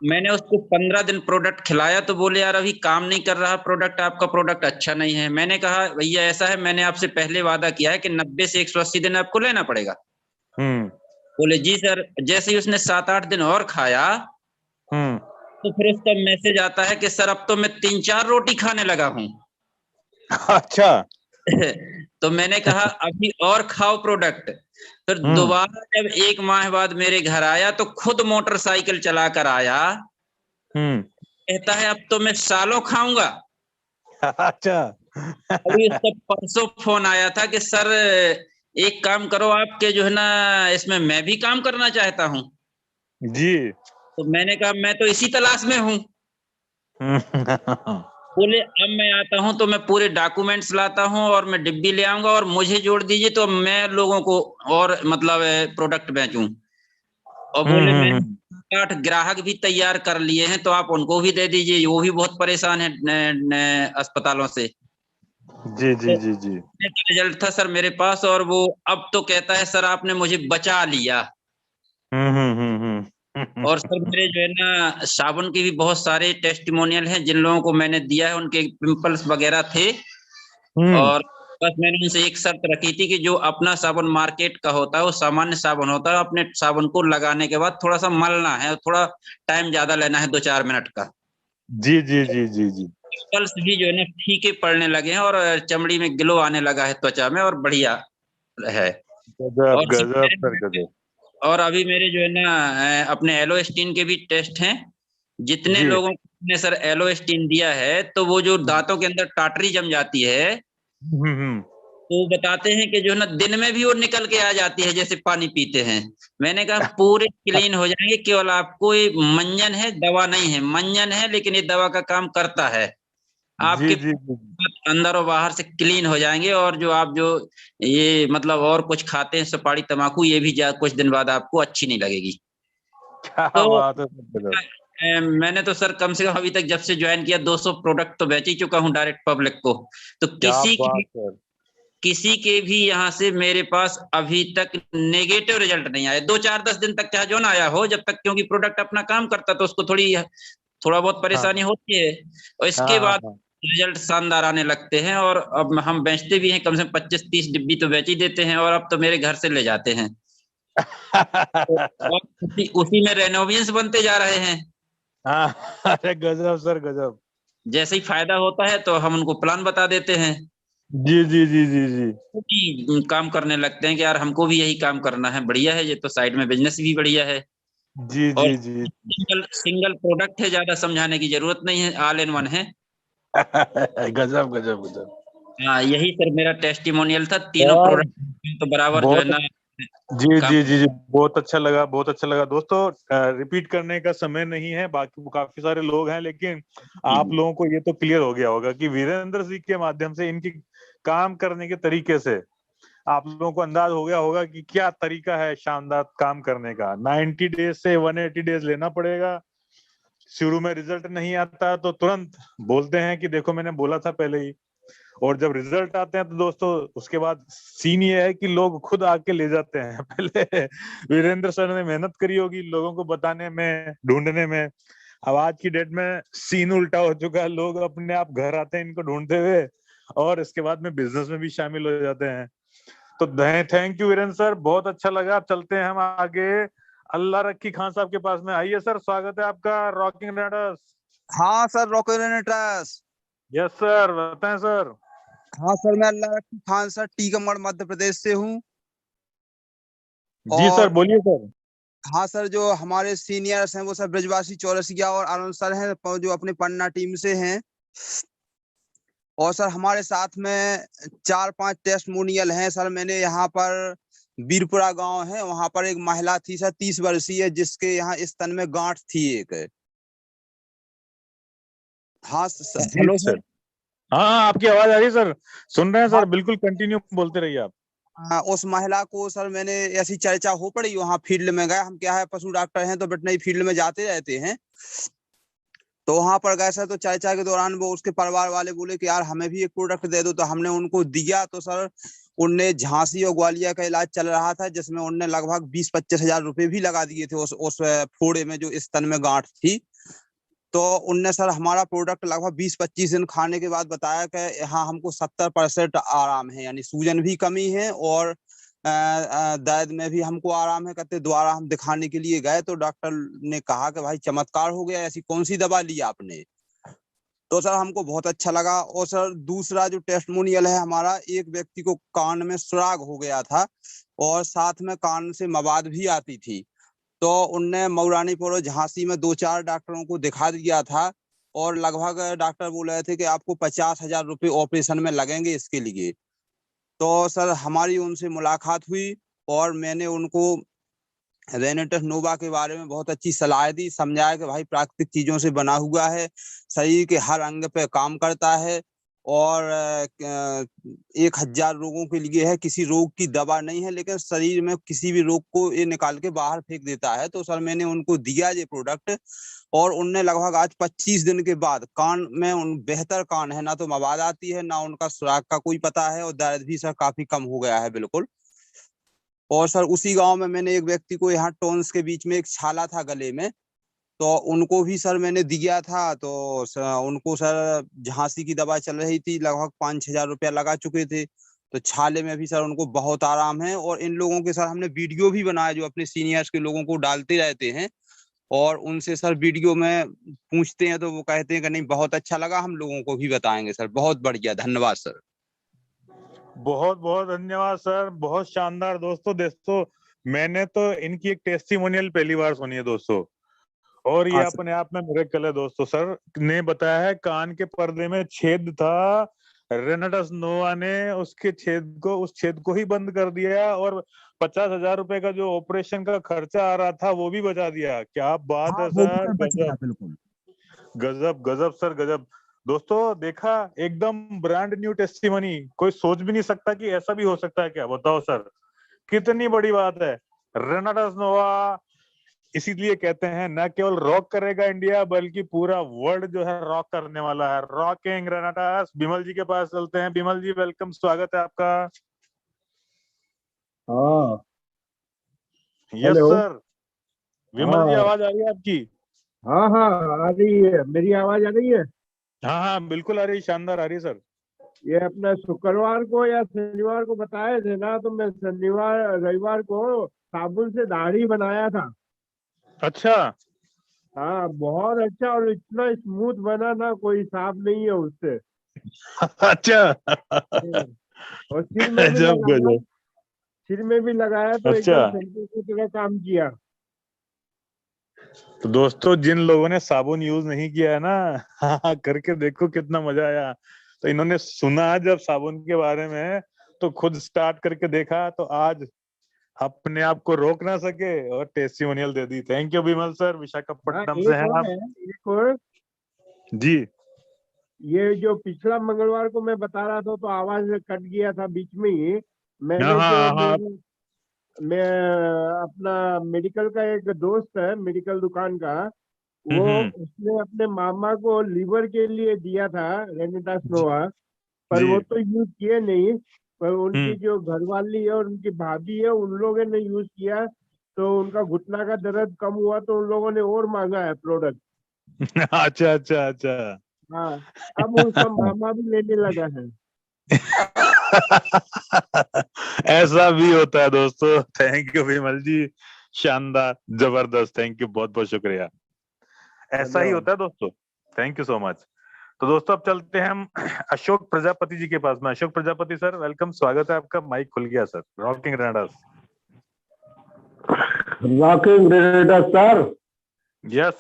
मैंने उसको 15 दिन प्रोडक्ट खिलाया तो बोले यार अभी काम नहीं कर रहा प्रोडक्ट, आपका प्रोडक्ट अच्छा नहीं है। मैंने कहा भैया ऐसा है, मैंने आपसे पहले वादा किया है कि 90 से 180 दिन आपको लेना पड़ेगा। हम्म। बोले जी सर। जैसे ही उसने 7-8 दिन और खाया, हम्म। तो फिर उसका मैसेज आता है कि सर अब तो मैं 3-4 रोटी खाने लगा हूँ। अच्छा। तो मैंने कहा अभी और खाओ प्रोडक्ट। फिर हम्म। दोबारा जब 1 माह बाद मेरे घर आया तो खुद मोटरसाइकिल चला कर आया, हम्म। कहता है अब तो मैं सालों खाऊंगा। अच्छा। अभी उसका परसों फोन आया था कि सर एक काम करो, आपके जो है ना इसमें मैं भी काम करना चाहता हूँ। जी। तो मैंने कहा मैं तो इसी तलाश में हूँ। बोले अब मैं आता हूँ तो मैं पूरे डॉक्यूमेंट्स लाता हूँ और मैं डिब्बी ले आऊंगा और मुझे जोड़ दीजिए तो मैं लोगों को और मतलब प्रोडक्ट बेचूं। और बोले मैंने हम्म। 8 ग्राहक भी तैयार कर लिए हैं तो आप उनको भी दे दीजिए, वो भी बहुत परेशान है अस्पतालों से। जी जी तो जी जी। रिजल्ट था सर मेरे पास, और वो अब तो कहता है सर आपने मुझे बचा लिया। और सर मेरे जो है ना साबुन के भी बहुत सारे टेस्टिमोनियल हैं, जिन लोगों को मैंने दिया है उनके पिंपल्स वगैरह थे। हम्म। और बस मैंने उनसे एक शर्त रखी थी कि जो अपना साबुन मार्केट का होता है वो सामान्य साबुन होता है, अपने साबुन को लगाने के बाद थोड़ा सा मलना है, थोड़ा टाइम ज्यादा लेना है, 2-4 मिनट का। जी जी जी जी जी। पिंपल्स भी जो है ना फीके पड़ने लगे हैं, और चमड़ी में ग्लो आने लगा है त्वचा में, और बढ़िया है। गजब और गजब सर गजब। और अभी मेरे जो है ना अपने एलोस्टीन के भी टेस्ट हैं। जितने जी। लोगों को ने सर एलोस्टीन दिया है तो वो जो दांतों के अंदर टाटरी जम जाती है, हम्म। तो बताते हैं कि जो है ना दिन में भी वो निकल के आ जाती है जैसे पानी पीते हैं। मैंने कहा पूरे क्लीन हो जाएंगे, केवल आपको ये मंजन है, दवा नहीं है, मंजन है लेकिन ये दवा का काम करता है। जी आपके जी जी। अंदर और बाहर से क्लीन हो जाएंगे, और जो आप जो ये मतलब और कुछ खाते हैं सुपारी तम्बाकू, ये भी कुछ दिन बाद आपको अच्छी नहीं लगेगी। क्या तो बात है सर गजब। मैंने तो सर कम से कम अभी तक जब से ज्वाइन किया 200 प्रोडक्ट तो बेच ही चुका हूँ डायरेक्ट पब्लिक को। तो क्या बात सर। किसी के भी यहाँ से मेरे पास अभी तक नेगेटिव रिजल्ट नहीं आया। 2-4-10 दिन तक चाहे जो ना आया हो, जब तक क्योंकि प्रोडक्ट अपना काम करता तो उसको थोड़ा बहुत परेशानी हाँ होती है, और इसके हाँ बाद हाँ रिजल्ट शानदार आने लगते हैं। और अब हम बेचते भी हैं, कम से कम 25-30 डिब्बी तो बेच ही देते हैं, और अब तो मेरे घर से ले जाते हैं। तो हाँ। अब उसी में रेनोवेशंस बनते जा रहे हैं। हाँ, अरे गजब सर गजब। जैसे ही फायदा होता है तो हम उनको प्लान बता देते हैं, जी जी जी जी जी। वो भी काम करने लगते हैं कि यार हमको भी यही काम करना है, बढ़िया है, ये तो साइड में बिजनेस भी बढ़िया है। जी और जी जी। सिंगल सिंगल प्रोडक्ट है, ज्यादा समझाने की जरूरत नहीं है, ऑल इन वन है। गजब गजब गजब। हाँ यही सर मेरा टेस्टिमोनियल था, तीनों यार प्रोडक्ट तो बराबर जो है बहुत, ना जी काम। जी जी जी, बहुत अच्छा लगा बहुत अच्छा लगा दोस्तों। रिपीट करने का समय नहीं है, बाकी काफी सारे लोग हैं, लेकिन आप लोगों को ये तो क्लियर हो गया होगा कि वीरेंद्र जी के माध्यम से इनकी काम करने के तरीके से आप लोगों को अंदाज हो गया होगा कि क्या तरीका है शानदार काम करने का। 90 डेज से 180 डेज लेना पड़ेगा। शुरू में रिजल्ट नहीं आता तो तुरंत बोलते हैं कि देखो मैंने बोला था पहले ही। और जब रिजल्ट आते हैं तो दोस्तों उसके बाद सीन ये है कि लोग खुद आके ले जाते हैं। पहले वीरेंद्र सर ने मेहनत करी होगी लोगों को बताने में, ढूंढने में। अब आज की डेट में सीन उल्टा हो चुका है, लोग अपने आप घर आते हैं इनको ढूंढते हुए, और इसके बाद में बिजनेस में भी शामिल हो जाते हैं। तो थैंक यू वीरेंद्र सर, बहुत अच्छा लगा। अब चलते हैं हम आगे अल्लाह रखी खान साहब के पास में। आइए सर, स्वागत है आपका रॉकिंग राइडर्स। हाँ sir, rocket trust yes sir, बताएं सर। हाँ सर, मैं अल्लाह रखी खान सर, टीकमगढ़ मध्य प्रदेश से हूँ। जी सर, और बोलिए सर। हाँ सर, जो हमारे सीनियर्स हैं वो सर ब्रजवासी चौरसिया और आनंद सर हैं, जो अपने पन्ना टीम से हैं। और सर हमारे साथ में 4-5 टेस्टमोनियल हैं सर। मैंने यहाँ पर बीरपुरा गांव है, वहां पर एक महिला थी सर 30 वर्षीय, जिसके यहाँ स्तन में गांठ थी एक। हाँ जी हेलो सर। सर। हाँ, आपकी आवाज आ रही है सर, सुन रहे हैं हाँ, सर, बिल्कुल कंटिन्यू बोलते रहिए आप। उस महिला को सर मैंने, ऐसी चर्चा हो पड़ी वहाँ फील्ड में गए हम, क्या है पशु डॉक्टर हैं तो वेटनरी फील्ड में जाते रहते हैं। तो वहां पर गए सर, तो चर्चा के दौरान वो उसके परिवार वाले बोले कि यार हमें भी एक प्रोडक्ट दे दो, तो हमने उनको दिया। तो सर उनने झांसी और ग्वालियर का इलाज चल रहा था, जिसमें उनने लगभग 20-25 हजार रुपए भी लगा दिए थे उस फोड़े में जो स्तन में गांठ थी। तो उनने सर हमारा प्रोडक्ट लगभग 20-25 दिन खाने के बाद बताया कि हाँ हमको 70% आराम है, यानी सूजन भी कमी है और दर्द में भी हमको आराम है। कहते दोबारा हम दिखाने के लिए गए तो डॉक्टर ने कहा कि भाई चमत्कार हो गया, ऐसी कौन सी दवा ली आपने। तो सर हमको बहुत अच्छा लगा। और सर दूसरा जो टेस्टमोनियल है हमारा, एक व्यक्ति को कान में सुराग हो गया था और साथ में कान से मवाद भी आती थी। तो उनने मऊरानीपुर और झांसी में 2-4 डॉक्टरों को दिखा दिया था और लगभग डॉक्टर बोल रहे थे कि आपको 50,000 रुपये ऑपरेशन में लगेंगे इसके लिए। तो सर हमारी उनसे मुलाकात हुई और मैंने उनको रेनेटस नोवा के बारे में बहुत अच्छी सलाह दी, समझाया कि भाई प्राकृतिक चीजों से बना हुआ है, शरीर के हर अंग पे काम करता है और 1,000 रोगों के लिए है, किसी रोग की दवा नहीं है, लेकिन शरीर में किसी भी रोग को ये निकाल के बाहर फेंक देता है। तो सर मैंने उनको दिया ये प्रोडक्ट और उनने लगभग आज 25 दिन के बाद कान में उन बेहतर कान है, ना तो मवाद आती है, ना उनका सुराग का कोई पता है और दर्द भी सर काफी कम हो गया है बिल्कुल। और सर उसी गांव में मैंने एक व्यक्ति को, यहाँ टोन्स के बीच में एक छाला था गले में, तो उनको भी सर मैंने दिया था। तो उनको सर झांसी की दवा चल रही थी, लगभग 5-6 हजार रुपया लगा चुके थे। तो छाले में भी सर उनको बहुत आराम है। और इन लोगों के सर हमने वीडियो भी बनाया जो अपने सीनियर्स के लोगों को डालते रहते हैं, और उनसे सर वीडियो में पूछते हैं तो वो कहते हैं कि नहीं बहुत अच्छा लगा, हम लोगों को भी बताएंगे सर। बहुत बढ़िया, धन्यवाद सर। बहुत बहुत धन्यवाद सर, बहुत शानदार। दोस्तों मैंने तो इनकी एक टेस्टिमोनियल पहली बार सुनी है दोस्तों, और ये हाँ सर। अपने आप में मिरेकल है दोस्तों। सर ने बताया है कान के पर्दे में छेद था, रेनेटस नोवा ने उस छेद को ही बंद कर दिया और 50,000 रुपए का जो ऑपरेशन का खर्चा आ रहा था वो भी बचा दिया। क्या बात हाँ है वो भी सर, सर बच गया गजब बिल्कुल। गजब गजब सर, गजब। दोस्तों देखा, एकदम ब्रांड न्यू टेस्टिमनी, कोई सोच भी नहीं सकता कि ऐसा भी हो सकता है। क्या बताओ सर, कितनी बड़ी बात है। रेनेटस नोवा इसीलिए कहते हैं न केवल रॉक करेगा इंडिया, बल्कि पूरा वर्ल्ड जो है रॉक करने वाला है। रॉकिंग रेनेटस। बिमल जी के पास चलते हैं। बिमल जी वेलकम, स्वागत है आपका। हाँ यस हेलो। सर। विमल जी हाँ आवाज आ रही है आपकी? हाँ हाँ आ रही है, मेरी आवाज आ रही है। हाँ हाँ बिल्कुल आ रही है, शानदार आ रही है सर। ये अपना शुक्रवार को या शनिवार को बताए थे ना, तो मैं शनिवार रविवार को साबुन से दाढ़ी बनाया था। अच्छा। हाँ बहुत अच्छा, और इतना स्मूथ बना ना, कोई हिसाब नहीं है उससे। अच्छा। और सिर में भी गजब लगाया, गजब। सिर में भी लगाया तो अच्छा, एकदम शैम्पू की तरह काम किया। तो दोस्तों जिन लोगों ने साबुन यूज नहीं किया है ना, हाँ करके देखो कितना मजा आया। तो इन्होंने सुना जब साबुन के बारे में, तो खुद स्टार्ट करके देखा, तो आज अपने आप को रोक ना सके और testimonial they the. Thank you Vimal sir, हाँ विशाखापट्टनम से एक हैं और आप। है, एक और। जी। ये जो पिछला मंगलवार को मैं बता रहा था तो आवाज कट गया था बीच में ही। हाँ मैंने जो हाँ हाँ। मैं अपना मेडिकल का एक दोस्त है, मेडिकल दुकान का, वो हम्म। उसने अपने मामा को लीवर के लिए दिया था रेनिटास जी नोवा, पर जी। वो तो यूज किए नहीं। पर उनकी हम्म। जो घरवाली है और उनकी भाभी है, उन लोगों ने यूज किया, तो उनका घुटना का दर्द कम हुआ, तो उन लोगों ने और मांगा है प्रोडक्ट। अच्छा अच्छा अच्छा। हाँ, अब उसका मामा भी लेने लगा है। ऐसा भी होता है दोस्तों। थैंक यू विमल जी, शानदार, जबरदस्त, थैंक यू, बहुत बहुत शुक्रिया। ऐसा ही धन्यवाद। होता है दोस्तों। Thank you so much. तो दोस्तों अब चलते हैं हम अशोक प्रजापति जी के पास में। अशोक प्रजापति सर, वेलकम, स्वागत है आपका। माइक खुल गया sir. Rocking grenaders. Rocking grenaders sir. Yes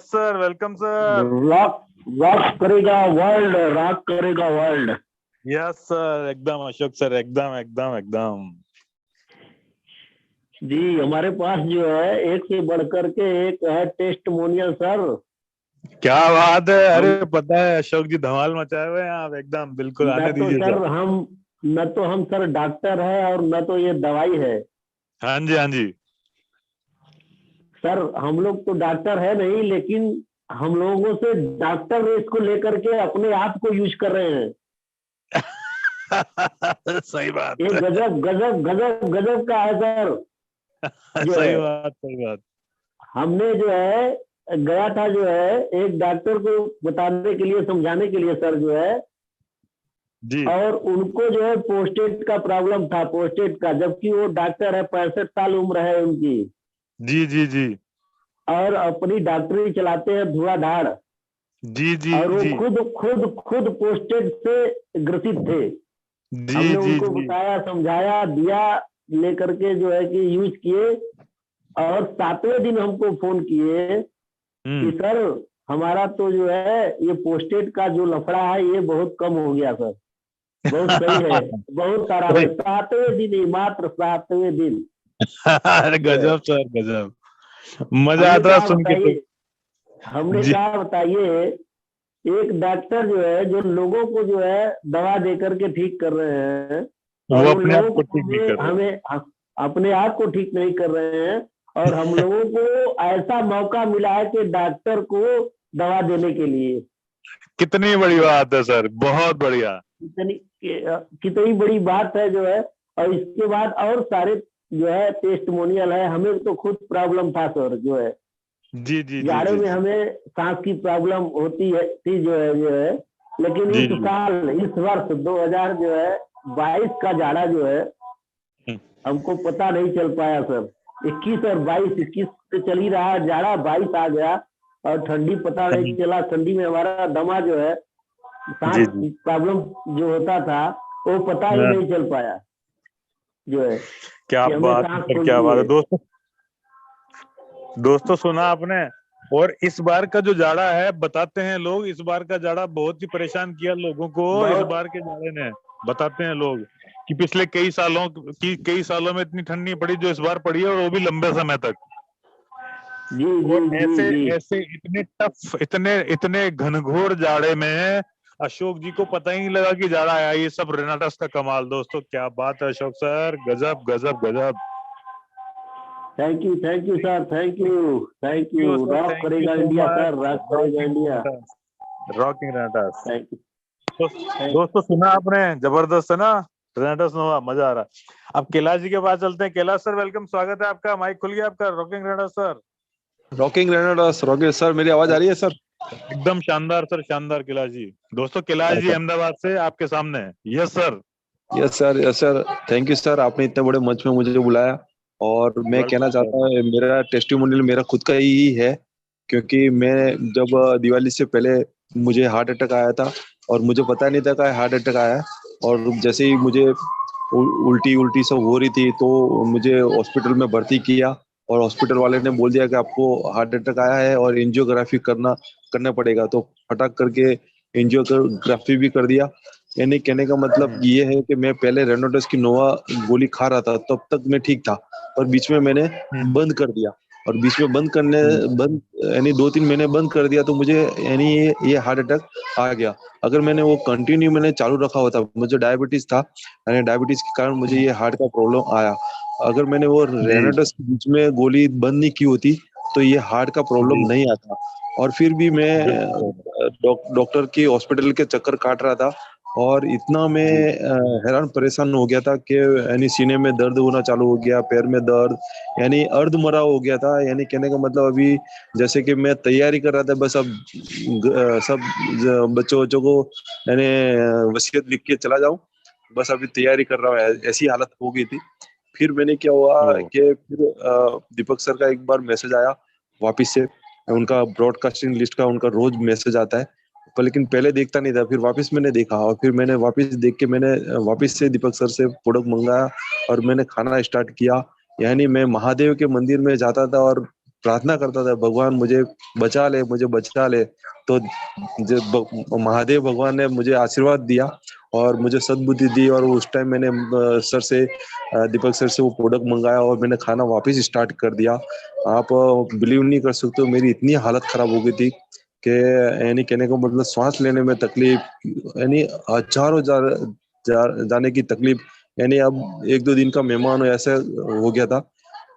sir, welcome sir. Rock करेगा वर्ल्ड, रॉक करेगा वर्ल्ड। यस सर, एकदम अशोक सर, एकदम एकदम एकदम जी। हमारे पास जो है एक से बढ़कर के एक है टेस्टिमोनियल सर। क्या बात है। अरे पता है अशोक जी धमाल मचाए हुए हैं आप एकदम। बिल्कुल आने दीजिए सर। न तो हम सर डॉक्टर है और न तो ये दवाई है। हाँ जी, हाँ जी सर हम लोग तो डॉक्टर है नहीं, लेकिन हम लोगों से डॉक्टर इसको लेकर के अपने आप को यूज कर रहे हैं। सही बात। ये गजब गजब गजब गजब का है सर। सही बात। हमने जो है गया था जो है एक डॉक्टर को बताने के लिए, समझाने के लिए सर जो है जी। और उनको जो है प्रोस्टेट का प्रॉब्लम था, प्रोस्टेट का, जबकि वो डॉक्टर है, 65 साल उम्र है उनकी। जी जी जी। और अपनी डॉक्टरी चलाते हैं धुआंधार। जी जी और वो जी खुद प्रोस्टेट से ग्रसित थे। जी हमने जी उनको जी। बताया, समझाया, दिया लेकर के जो है कि यूज किए। और 7वें दिन हमको फोन किए कि सर हमारा तो जो है ये प्रोस्टेट का जो लफड़ा है ये बहुत कम हो गया सर, बहुत सही है, बहुत आराम है। 7वें दिन ही, मात्र 7वें दिन। अरे गजब सर, गजब, मजा आता है सुन के तो। हमने जी। कहा बताइए, एक डॉक्टर जो है जो लोगों को जो है दवा दे करके ठीक कर रहे हैं वो और अपने आप को ठीक नहीं कर रहे। हमें अपने आप को ठीक नहीं कर रहे हैं, और हम लोगों को ऐसा मौका मिला है कि डॉक्टर को दवा देने के लिए। कितनी बड़ी बात है सर, बहुत बढ़िया। कितनी बड़ी बात है जो है। और इसके बाद और सारे जो है टेस्टिमोनियल है। हमें तो खुद प्रॉब्लम था सर जो है, जी जी जी जाड़े जी में हमें सांस की प्रॉब्लम होती है थी जो है। लेकिन जी इस जी। साल, इस वर्ष 2022 का जाड़ा जो है हमको पता नहीं चल पाया सर। 21 और 22 से चल ही रहा है जाड़ा, 22 आ गया और ठंडी पता नहीं चला। ठंडी में हमारा दमा जो है, सांस की प्रॉब्लम जो होता था वो पता ही नहीं चल पाया जो है। क्या बात है सर, क्या बात है। दोस्तों सुना आपने। और इस बार का जो जाड़ा है, बताते हैं लोग, इस बार का जाड़ा बहुत ही परेशान किया लोगों को। इस बार के जाड़े ने, बताते हैं लोग कि पिछले कई सालों में इतनी ठंड नहीं पड़ी जो इस बार पड़ी है, और वो भी लंबे समय तक। जी जी और ऐसे जी। ऐसे इतने टफ, इतने घनघोर जाड़े में अशोक जी को पता ही नहीं लगा कि जाड़ा आया। ये सब रेनाटस का कमाल। दोस्तों क्या बात है अशोक सर, गजब गजब गजब। Thank you sir, thank you. Rock करेगा इंडिया सर, रॉक करेगा India. Rocking Renatus. Thank you. दोस्तों सुना आपने, जबरदस्त है ना रेनाटस नोवा, मजा आ रहा है। अब कैलाश जी के पास चलते हैं। कैलाश सर वेलकम, स्वागत है आपका। माइक खुल गया आपका। Rocking Renatus sir. Rocking Renatus, rocket sir, मेरी आवाज आ रही है सर? एकदम शानदार सर, शानदार कैलाश जी। दोस्तों कैलाश जी अहमदाबाद से आपके सामने है। Yes sir. Yes sir, yes sir. Thank you sir, आपने इतने बड़े मंच में मुझे बुलाया। और मैं कहना चाहता हूँ, मेरा टेस्टिमोनियल मेरा खुद का ही है, क्योंकि मैं जब दिवाली से पहले मुझे हार्ट अटैक आया था और मुझे पता नहीं था कि हार्ट अटैक आया है। और जैसे ही मुझे उल्टी सब हो रही थी तो मुझे हॉस्पिटल में भर्ती किया, और हॉस्पिटल वाले ने बोल दिया कि आपको हार्ट अटैक आया है और एंजियोग्राफी करना पड़ेगा। तो फटाक करके एंजियोग्राफी भी कर दिया। यानी कहने का मतलब ये है कि मैं पहले रेनाटस की नोवा गोली खा रहा था, तब तक मैं ठीक था, और बीच में मैंने बंद कर दिया। और बीच में यानी 2-3 महीने बंद कर दिया तो मुझे यानी ये हार्ट अटैक आ गया। अगर मैंने वो कंटिन्यू मैंने चालू रखा होता, मुझे डायबिटीज था, यानी डायबिटीज के कारण मुझे ये हार्ट का प्रॉब्लम आया। अगर मैंने वो रेनाटस के बीच में गोली बंद नहीं की होती तो ये हार्ट का प्रॉब्लम नहीं आता। और फिर भी मैं डॉक्टर की हॉस्पिटल के चक्कर काट रहा था, और इतना मैं हैरान परेशान हो गया था कि यानी सीने में दर्द होना चालू हो गया, पैर में दर्द, यानी अर्ध मरा हो गया था। यानी कहने का मतलब अभी जैसे कि मैं तैयारी कर रहा था, बस अब सब बच्चों को यानी वसीयत लिख के चला जाऊं, बस अभी तैयारी कर रहा हूँ, ऐसी हालत हो गई थी। फिर मैंने क्या हुआ कि फिर दीपक सर का एक बार मैसेज आया वापिस से, उनका ब्रॉडकास्टिंग लिस्ट का उनका रोज मैसेज आता है, पर लेकिन पहले देखता नहीं था, फिर वापस मैंने देखा और फिर मैंने वापस देख के मैंने वापस से दीपक सर से प्रोडक्ट मंगाया और मैंने खाना स्टार्ट किया। यानी मैं महादेव के मंदिर में जाता था और प्रार्थना करता था, भगवान मुझे बचा ले, मुझे बचा ले। तो महादेव भगवान ने मुझे आशीर्वाद दिया और मुझे सद्बुद्धि दी और उस टाइम मैंने सर से दीपक सर से वो प्रोडक्ट मंगाया और मैंने खाना वापस स्टार्ट कर दिया। आप बिलीव नहीं कर सकते हो, मेरी इतनी हालत खराब हो गई थी कि यानी कहने का मतलब सांस लेने में तकलीफ, यानी हजारों जाने की तकलीफ। यानी अब 1-2 दिन का मेहमान हो ऐसा हो गया था।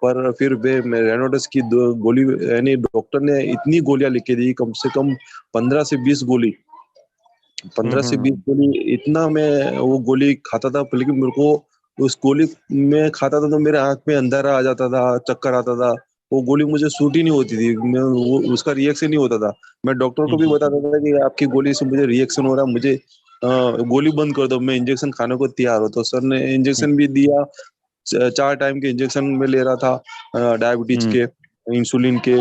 पर फिर मैं रेनोडेक्स की 2 गोली, यानी डॉक्टर ने इतनी गोलियां लिख के दी, कम से कम 15 से 20 गोली, 15 से 20 गोली, इतना मैं वो गोली खाता था। लेकिन मेरे को उस गोली में खाता था तो मेरे आंख में अंधारा आ जाता था, चक्कर आता था। वो गोली मुझे सूट ही नहीं होती थी, मैं वो उसका रिएक्शन नहीं होता था। मैं डॉक्टर को भी बताता था कि आपकी गोली से मुझे रिएक्शन हो रहा है, मुझे गोली बंद कर दो, मैं इंजेक्शन खाने को तैयार हूँ। तो सर ने इंजेक्शन भी दिया, 4 टाइम के इंजेक्शन में ले रहा था, डायबिटीज के, इंसुलिन के।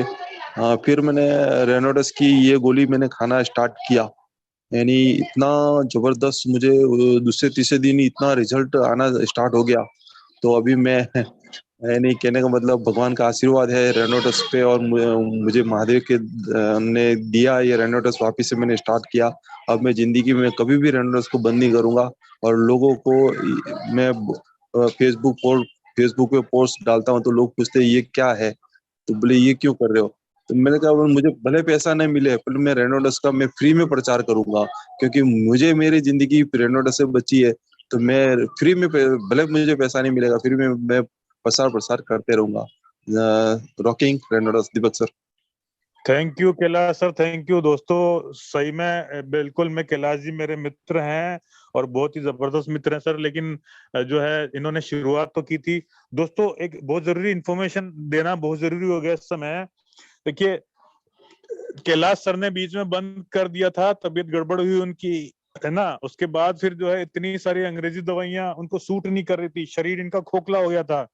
फिर मैंने रेनोडेक्स की ये गोली मैंने खाना स्टार्ट किया। यानी इतना जबरदस्त मुझे दूसरे तीसरे दिन इतना रिजल्ट आना स्टार्ट हो गया। तो अभी मैं यानी कहने का मतलब भगवान का आशीर्वाद है रेनोडेक्स पे और मुझे महादेव के ने दिया ये रेनोडेक्स, वापिस से मैंने स्टार्ट किया। अब मैं जिंदगी में कभी भी रेनोडेक्स को बंद नहीं करूंगा। और लोगों को मैं फेसबुक पे पोस्ट डालता हूँ तो लोग पूछते हैं ये क्या है, तो बोले ये क्यों कर रहे हो। तो मैंने कहा मुझे भले पैसा नहीं मिले पर मैं रेनोडेक्स का मैं फ्री में प्रचार करूंगा, क्योंकि मुझे मेरी जिंदगी रेनोडेक्स से बची है। तो मैं फ्री में, भले मुझे पैसा नहीं मिलेगा, फिर मैं प्रसार करते रहूंगा। Rocking Renodex, Deepak sir. Thank you Kailash sir, thank you दोस्तों। सही में बिल्कुल, मैं कैलाश जी मेरे मित्र हैं और बहुत ही जबरदस्त मित्र हैं सर। लेकिन जो है इन्होंने शुरुआत तो की थी दोस्तों। एक बहुत जरूरी इंफॉर्मेशन देना बहुत जरूरी हो गया इस समय। देखिए, कैलाश सर ने बीच में बंद कर दिया था, तबीयत गड़बड़ हुई उनकी, है ना। उसके बाद फिर जो है इतनी सारी अंग्रेजी दवाइयां उनको सूट नहीं कर रही थी, शरीर इनका खोखला हो गया था।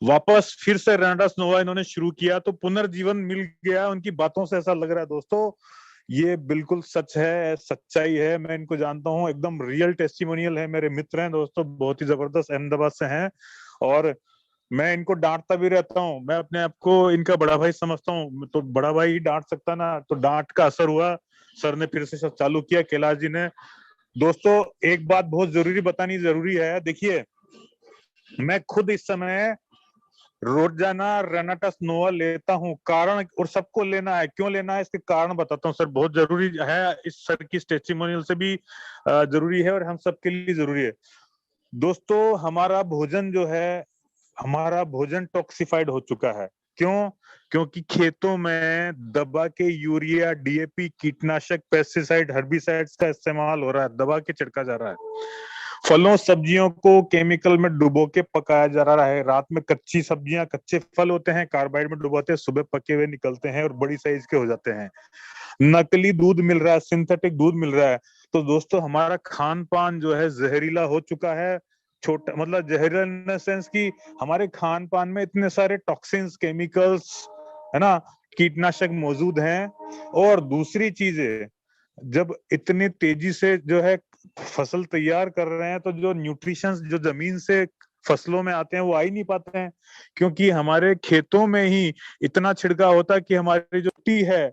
वापस फिर से रेनोडेक्स नोवा इन्होंने शुरू किया तो पुनर्जीवन मिल गया। उनकी बातों से ऐसा लग रहा है दोस्तों, ये बिल्कुल सच है, सच्चाई है। मैं इनको जानता हूँ, एकदम रियल टेस्टिमोनियल है, मेरे मित्र हैं दोस्तों, बहुत ही जबरदस्त, अहमदाबाद से हैं। और मैं इनको डांटता भी रहता हूँ, मैं अपने आप को इनका बड़ा भाई समझता हूँ। तो बड़ा भाई ही डांट सकता ना, तो डांट का असर हुआ, सर ने फिर से चालू किया, कैलाश जी ने। दोस्तों एक बात बहुत जरूरी बतानी जरूरी है। देखिए, मैं खुद इस समय रोजाना रेनाटस नोवा लेता हूँ, कारण, और सबको लेना है। क्यों लेना है इसके कारण बताता हूँ सर, बहुत जरूरी है। इस सर की टेस्टिमोनियल से भी जरूरी है और हम सबके लिए जरूरी है। दोस्तों हमारा भोजन जो है, हमारा भोजन टॉक्सिफाइड हो चुका है। क्यों? क्योंकि खेतों में दबा के यूरिया, डीएपी, कीटनाशक, पेस्टिसाइड, हर्बिसाइड्स का इस्तेमाल हो रहा है, दबा के छिड़का जा रहा है। फलों सब्जियों को केमिकल में डुबो के पकाया जा रहा है। रात में कच्ची सब्जियां, कच्चे फल होते हैं, कार्बाइड में डुबाते हैं, सुबह पके हुए निकलते हैं और बड़ी साइज के हो जाते हैं। नकली दूध मिल रहा है, सिंथेटिक दूध मिल रहा है। तो दोस्तों हमारा खान पान जो है जहरीला हो चुका है। छोटा मतलब जहरीला इन द सेंस कि हमारे खान पान में इतने सारे टॉक्सिन्स, केमिकल्स, है ना, कीटनाशक मौजूद हैं। और दूसरी चीजें, जब इतनी तेजी से जो है फसल तैयार कर रहे हैं तो जो न्यूट्रिशंस जो जमीन से फसलों में आते हैं वो आ ही नहीं पाते हैं, क्योंकि हमारे खेतों में ही इतना छिड़काव होता है कि हमारी जो मिट्टी है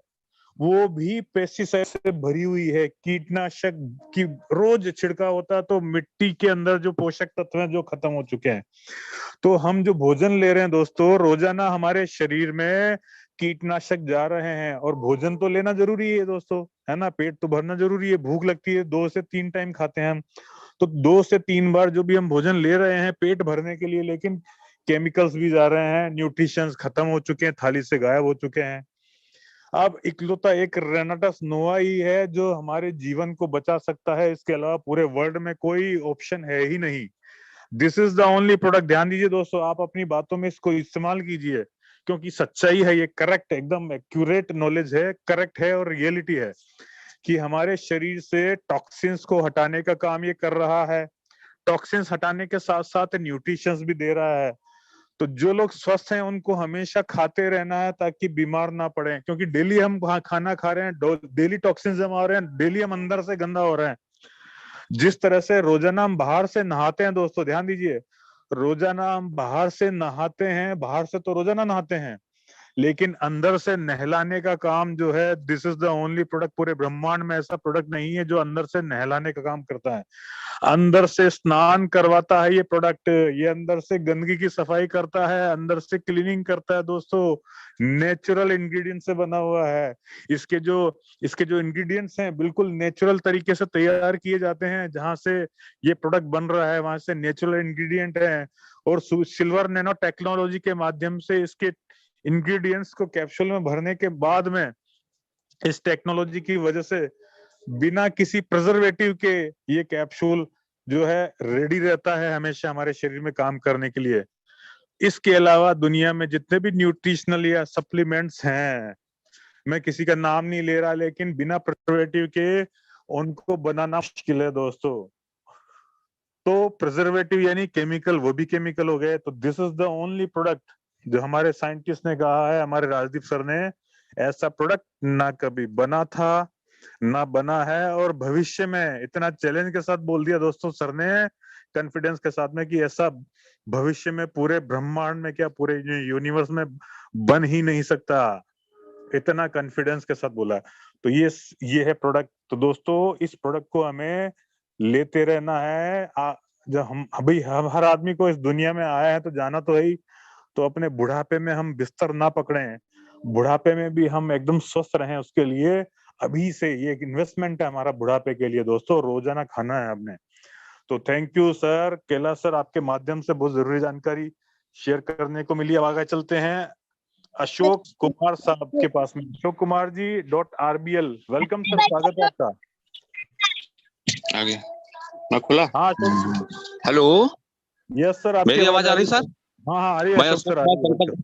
वो भी पेस्टिसाइड से भरी हुई है, कीटनाशक की रोज छिड़काव होता है। तो मिट्टी के अंदर जो पोषक तत्व हैं जो खत्म हो चुके हैं। तो हम जो भोजन ले रहे हैं दोस्तों, रोजाना हमारे शरीर में कीटनाशक जा रहे हैं। और भोजन तो लेना जरूरी है दोस्तों, है ना, पेट तो भरना जरूरी है, भूख लगती है, 2 से 3 टाइम खाते हैं हम। तो 2 से 3 बार जो भी हम भोजन ले रहे हैं पेट भरने के लिए, लेकिन केमिकल्स भी जा रहे हैं, न्यूट्रिशंस खत्म हो चुके हैं, थाली से गायब हो चुके हैं। अब इकलौता एक रेनाटस नोवा ही है जो हमारे जीवन को बचा सकता है। इसके अलावा पूरे वर्ल्ड में कोई ऑप्शन है ही नहीं। This is the only product. ध्यान दीजिए दोस्तों, आप अपनी बातों में इसको इस्तेमाल कीजिए, क्योंकि सच्चाई है ये, करेक्ट, एकदम एक्यूरेट नॉलेज है, करेक्ट है और रियलिटी है कि हमारे शरीर से टॉक्सिन्स को हटाने का काम ये कर रहा है। टॉक्सिन्स हटाने के साथ साथ न्यूट्रिशंस भी दे रहा है। तो जो लोग स्वस्थ हैं उनको हमेशा खाते रहना है ताकि बीमार ना पड़े, क्योंकि डेली हम खाना खा रहे हैं, डेली टॉक्सिन जमा हो रहे हैं, डेली हम अंदर से गंदा हो रहे हैं। जिस तरह से रोजाना हम बाहर से नहाते हैं दोस्तों, ध्यान दीजिए, रोजाना हम बाहर से नहाते हैं, बाहर से तो रोजाना नहाते हैं, लेकिन अंदर से नहलाने का काम जो है, this is the only product, पूरे ब्रह्मांड में ऐसा प्रोडक्ट नहीं है जो अंदर से नहलाने का काम करता है। अंदर से स्नान करवाता है ये प्रोडक्ट, ये अंदर से गंदगी की सफाई करता है, अंदर से क्लीनिंग करता है दोस्तों। नेचुरल इंग्रेडिएंट से बना हुआ है। इसके जो इंग्रेडिएंट्स हैं बिल्कुल नेचुरल तरीके से तैयार किए जाते हैं। जहां से ये प्रोडक्ट बन रहा है वहां से नेचुरल इंग्रेडिएंट है, और सिल्वर नैनो टेक्नोलॉजी के माध्यम से इसके इंग्रेडिएंट्स को कैप्सूल में भरने के बाद में, इस टेक्नोलॉजी की वजह से बिना किसी प्रिजर्वेटिव के ये कैप्सूल जो है रेडी रहता है हमेशा हमारे शरीर में काम करने के लिए। इसके अलावा दुनिया में जितने भी न्यूट्रिशनल या सप्लीमेंट्स हैं, मैं किसी का नाम नहीं ले रहा, लेकिन बिना प्रिजर्वेटिव के उनको बनाना मुश्किल है दोस्तों। तो प्रिजर्वेटिव यानी केमिकल, वो भी केमिकल हो गए। तो this is the only product जो हमारे साइंटिस्ट ने कहा है, हमारे राजदीप सर ने, ऐसा प्रोडक्ट ना कभी बना था ना बना है, और भविष्य में, इतना चैलेंज के साथ बोल दिया दोस्तों सर ने, कॉन्फिडेंस के साथ में, कि ऐसा भविष्य में पूरे ब्रह्मांड में, क्या पूरे यूनिवर्स में बन ही नहीं सकता, इतना कॉन्फिडेंस के साथ बोला। तो ये है प्रोडक्ट। तो दोस्तों इस प्रोडक्ट को हमें लेते रहना है। जब हम अभी हर आदमी को इस दुनिया में आया है तो जाना तो है ही, तो अपने बुढ़ापे में हम बिस्तर ना पकड़ें, बुढ़ापे में भी हम एकदम स्वस्थ रहें, उसके लिए अभी से ये एक इन्वेस्टमेंट है हमारा बुढ़ापे के लिए दोस्तों, रोजाना खाना है हमने। तो thank you sir, Kailash sir, आपके माध्यम से बहुत जरूरी जानकारी शेयर करने को मिली। अब आगे चलते हैं अशोक कुमार साहब के पास में। Ashok Kumar ji .rbl, welcome sir, स्वागत है आपका। आगे मैं खुला। हाँ अशोक, हेलो, यस सर, मेरी आवाज आ रही सर? हाँ हाँ आ रही है अशोक सर।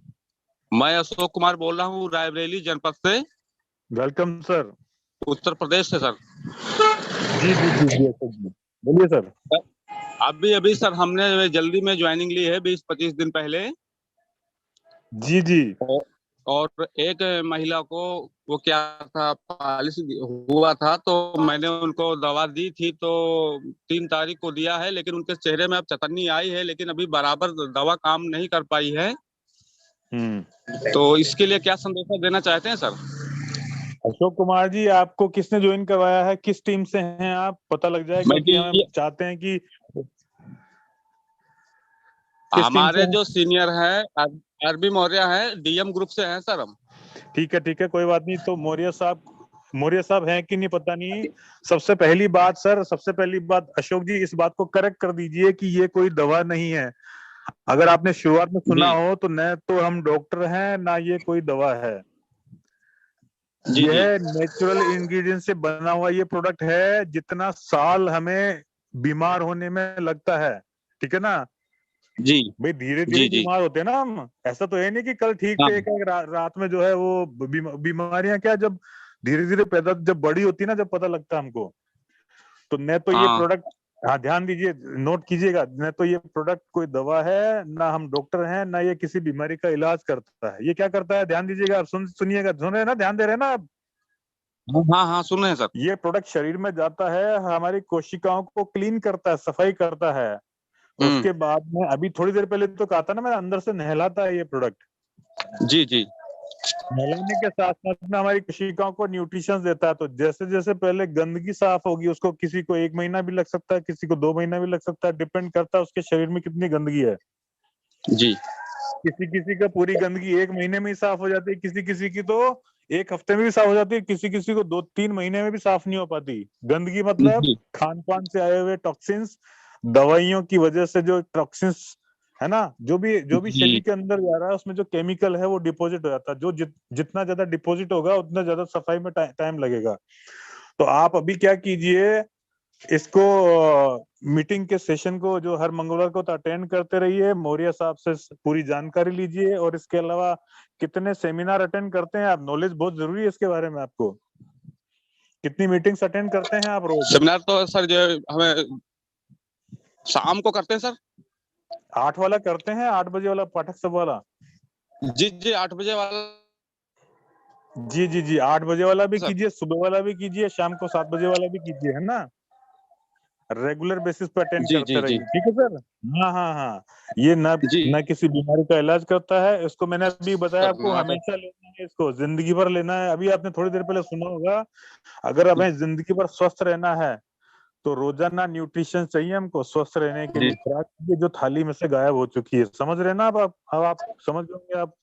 मैं अशोक कुमार बोल रहा हूँ रायबरेली जनपद से। Welcome sir. उत्तर प्रदेश से सर। जी जी जी जी अशोक जी, बोलिए सर। अभी सर हमने जल्दी में ज्वाइनिंग ली है 20-25 दिन पहले। जी जी। और एक महिला को वो क्या था, पालिस हुआ था, तो मैंने उनको दवा दी थी, तो 3 तारीख को दिया है, लेकिन उनके चेहरे में अब चतन्नी आई है, लेकिन अभी बराबर दवा काम नहीं कर पाई है। तो इसके लिए क्या संदेशा देना चाहते हैं सर? अशोक कुमार जी, आपको किसने ज्वाइन करवाया है, किस टीम से हैं आप, पता लग जाए, क्योंकि हम चाहते हैं कि हमारे जो सीनियर है आरबी मौर्य है, डीएम ग्रुप से हैं सर हम। ठीक है, कोई बात नहीं। तो मौर्य साहब हैं कि नहीं पता नहीं। सबसे पहली बात अशोक जी, इस बात को करेक्ट कर दीजिए कि ये कोई दवा नहीं है। अगर आपने शुरुआत में सुना हो तो न तो हम डॉक्टर हैं ना ये कोई दवा है। यह नेचुरल इंग्रेडिएंट से बना हुआ ये प्रोडक्ट है। जितना साल हमें बीमार होने में लगता है, ठीक है ना जी भाई, धीरे धीरे बीमार होते हैं ना हम, ऐसा तो है नहीं कि कल ठीक थे, एक रात में जो है वो बीमारियां क्या जब धीरे धीरे पैदा, जब बड़ी होती है ना, जब पता लगता है हमको। तो न तो ये प्रोडक्ट, हाँ ध्यान दीजिए, नोट कीजिएगा, न तो ये प्रोडक्ट कोई दवा है, ना हम डॉक्टर हैं, ना ये किसी बीमारी का इलाज करता है। ये क्या करता है, ध्यान दीजिएगा, सुनिएगा, सुन रहे हैं ना, ध्यान दे रहे हैं ना आप? हाँ सुन रहे हैं सर। ये प्रोडक्ट शरीर में जाता है, हमारी कोशिकाओं को क्लीन करता है, सफाई करता है। उसके बाद में अभी थोड़ी देर पहले तो कहा था ना मैं, अंदर से नहलाता है ये प्रोडक्ट। जी। नहलाने के साथ साथ में हमारी कोशिकाओं को न्यूट्रिशन देता है। तो जैसे जैसे पहले गंदगी साफ होगी, उसको किसी को 1 महीना भी लग सकता है, किसी को 2 महीना भी लग सकता है, डिपेंड करता है उसके शरीर में कितनी गंदगी है। जी। किसी का पूरी गंदगी 1 महीने में ही साफ हो जाती है, किसी की तो 1 हफ्ते में भी साफ हो जाती है, किसी को 2-3 महीने में भी साफ नहीं हो पाती। गंदगी मतलब खान पान से आए हुए टॉक्सिन्स, दवाइयों की वजह से जो टॉक्सिन्स है ना, जो भी शरीर के अंदर जा रहा है, उसमें जो केमिकल है वो डिपॉजिट हो जाता है। जो जितना ज्यादा डिपॉजिट होगा उतना ज्यादा सफाई में टाइम लगेगा। तो आप अभी क्या कीजिए, इसको मीटिंग के सेशन को जो हर मंगलवार को अटेंड करते रहिए, मौर्य साहब से पूरी जानकारी लीजिए। और इसके अलावा कितने सेमिनार अटेंड करते हैं आप, नॉलेज बहुत जरूरी है इसके बारे में। आपको कितनी मीटिंग्स अटेंड करते हैं आप रोज? सेमिनार तो सर जो हमें शाम को करते हैं सर। 8 वाला करते हैं, 8 बजे वाला पाठक सब वाला। जी जी 8 बजे वाला। जी जी जी 8 बजे वाला भी सर। कीजिए, सुबह वाला भी कीजिए, शाम को 7 बजे वाला भी कीजिए, है ना। रेगुलर बेसिस पे अटेंड जी करते जी जी रहिए, ठीक है सर। हाँ हाँ हाँ, ये जी न किसी बीमारी का इलाज करता है, इसको मैंने अभी बताया सर आपको, हाँ, हमेशा लेना है इसको, जिंदगी भर लेना है। अभी आपने थोड़ी देर पहले सुना होगा, अगर हमें जिंदगी भर स्वस्थ रहना है तो रोजाना न्यूट्रिशन चाहिए हमको स्वस्थ रहने के जी लिए। खुराक ये जो थाली में से गायब हो चुकी है, समझ रहे हैं ना अब आप समझ होंगे आप।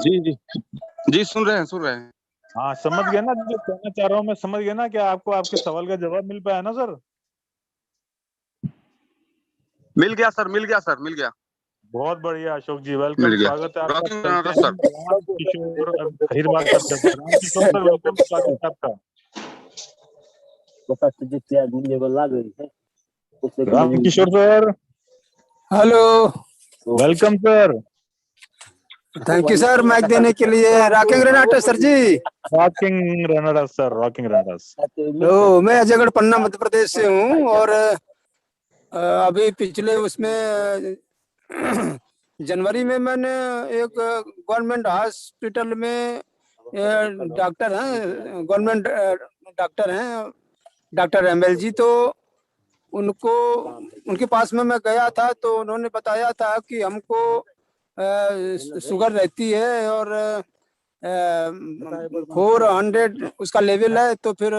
जी जी जी सुन रहे हैं। हाँ समझ गए ना जो कहना चाह रहा हूँ मैं, समझ गए ना। क्या आपको आपके सवाल का जवाब मिल पाया ना सर? मिल गया सर, मिल गया सर, मिल गया। बहुत बढ़िया अशोक जी, वेलकम, मिल गया। स्वागत है आपका। रॉकिंग चलते सर। हैं रामकिशोर, फिर बात करते हैं। रामकिशोर सर वेलकम, स्वागत है आपका। Ramkishore sir hello, welcome sir. Thank you sir mike देने के लिए। Rocking Renata sir ji. Rocking Renatus sir, rocking Renatus. मैं अजयगढ़ पन्ना मध्य प्रदेश से हूँ और अभी पिछले उसमें जनवरी में मैंने एक गवर्नमेंट हॉस्पिटल में डॉक्टर हैं, गवर्नमेंट डॉक्टर हैं, डॉक्टर एमएल जी, तो उनके पास में मैं गया था तो उन्होंने बताया था कि हमको शुगर रहती है और 400 उसका लेवल है। तो फिर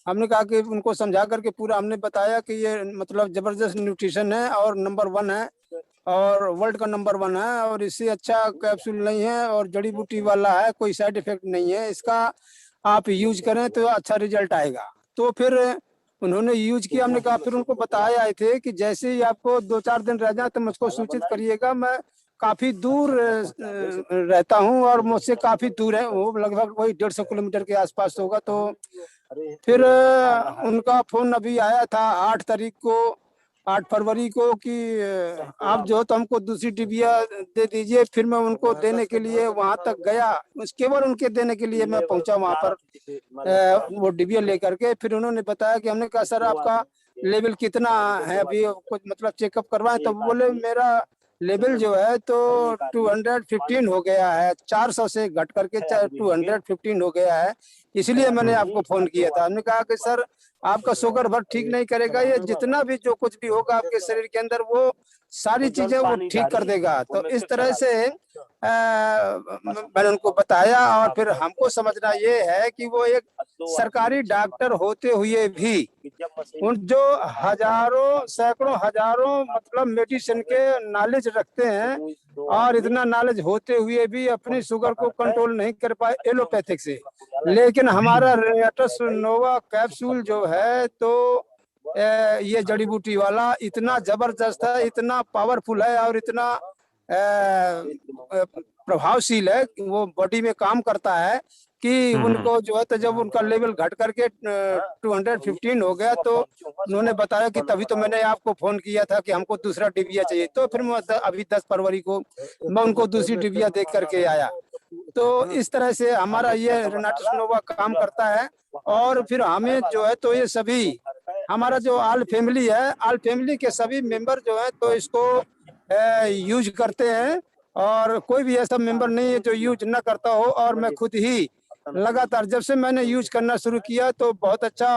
हमने कहा कि उनको समझा करके पूरा हमने बताया कि ये मतलब जबरदस्त न्यूट्रिशन है और नंबर 1 है और वर्ल्ड का नंबर 1 है और इससे अच्छा कैप्सूल नहीं है और जड़ी बूटी वाला है, कोई साइड इफेक्ट नहीं है, इसका आप यूज करें तो अच्छा रिजल्ट आएगा। तो फिर उन्होंने यूज किया, हमने कहा, फिर उनको बताए आए थे कि जैसे ही आपको 2-4 दिन रह जाए तो मुझको सूचित करिएगा। मैं काफी दूर रहता हूँ और मुझसे काफी दूर है, वो लगभग वही 150 किलोमीटर के आसपास होगा। तो फिर उनका फोन अभी आया था 8 तारीख को, 8 फरवरी को, कि आप जो तो हमको दूसरी डिबिया दे दीजिए। फिर मैं उनको देने के लिए वहां तक गया, केवल उनके देने के लिए मैं पहुंचा वहां पर वो डिबिया लेकर के। फिर उन्होंने बताया कि, हमने कहा सर आपका लेवल कितना है, अभी कुछ मतलब चेकअप करवाएं? तो बोले मेरा लेवल जो है तो 215 हो गया है, 400 से घट करके 215 हो गया है, इसलिए मैंने आपको फोन किया था। हमने कहा कि सर आपका शुगर भर ठीक नहीं करेगा, ये जितना भी जो कुछ भी होगा आपके शरीर के अंदर वो सारी चीजें वो ठीक कर देगा। तो इस तरह से मैंने उनको बताया और फिर हमको समझना ये है कि वो एक सरकारी डॉक्टर होते हुए भी उन जो हजारों सैकड़ों हजारों मतलब मेडिसिन के नॉलेज रखते हैं और इतना नॉलेज होते हुए भी अपनी शुगर को कंट्रोल नहीं कर पाए एलोपैथिक से। लेकिन हमारा रेनाटस नोवा कैप्सूल जो है तो ये जड़ी बूटी वाला इतना जबरदस्त है, इतना पावरफुल है और इतना प्रभावशील है, वो बॉडी में काम करता है कि उनको जो है तो जब उनका लेवल घट करके 215 हो गया तो उन्होंने बताया कि तभी तो मैंने आपको फोन किया था कि हमको दूसरा डिबिया चाहिए। तो फिर मैं अभी 10 फरवरी को मैं उनको दूसरी डिबिया देख करके आया। तो इस तरह से हमारा ये रेनाटस नोवा काम करता है। और फिर हमें जो है तो ये सभी हमारा जो आल फैमिली है, आल फैमिली के सभी मेंबर जो है तो इसको यूज करते हैं और कोई भी ऐसा मेंबर नहीं है जो यूज ना करता हो। और मैं खुद ही लगातार जब से मैंने यूज करना शुरू किया तो बहुत अच्छा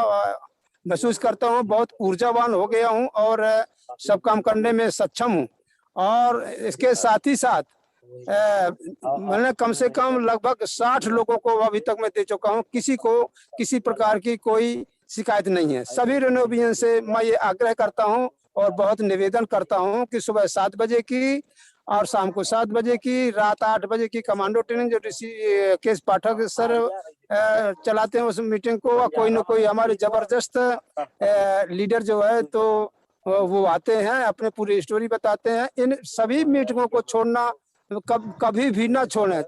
महसूस करता हूँ, बहुत ऊर्जावान हो गया हूँ और सब काम करने में सक्षम हूँ। और इसके साथ ही साथ मैंने कम से कम लगभग 60 लोगों को अभी तक मैं दे चुका हूँ, किसी को किसी प्रकार की कोई शिकायत नहीं है। सभी रेनोवियन से मैं ये आग्रह करता हूँ और बहुत निवेदन करता हूँ कि सुबह 7 बजे की और शाम को 7 बजे की, रात 8 बजे की कमांडो ट्रेनिंग जो केस पाठक सर चलाते हैं उस मीटिंग को, कोई न कोई हमारे जबरदस्त लीडर जो है तो वो आते हैं, अपने पूरी स्टोरी बताते हैं। इन सभी मीटिंगों को छोड़ना कभी भी ना छोड़ें,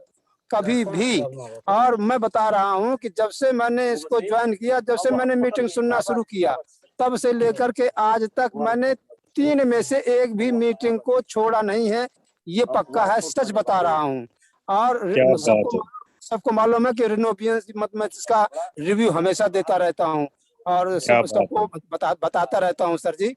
कभी भी। और मैं बता रहा हूँ कि जब से मैंने इसको ज्वाइन किया, जब से मैंने मीटिंग सुनना शुरू किया, तब से लेकर के आज तक मैंने 3 में से एक भी मीटिंग को छोड़ा नहीं है, ये पक्का है, सच बता रहा हूँ। और सबको मालूम है कि रेनोवियन मैं इसका रिव्यू हमेशा देता रहता हूँ और सबको बताता रहता हूँ सर जी।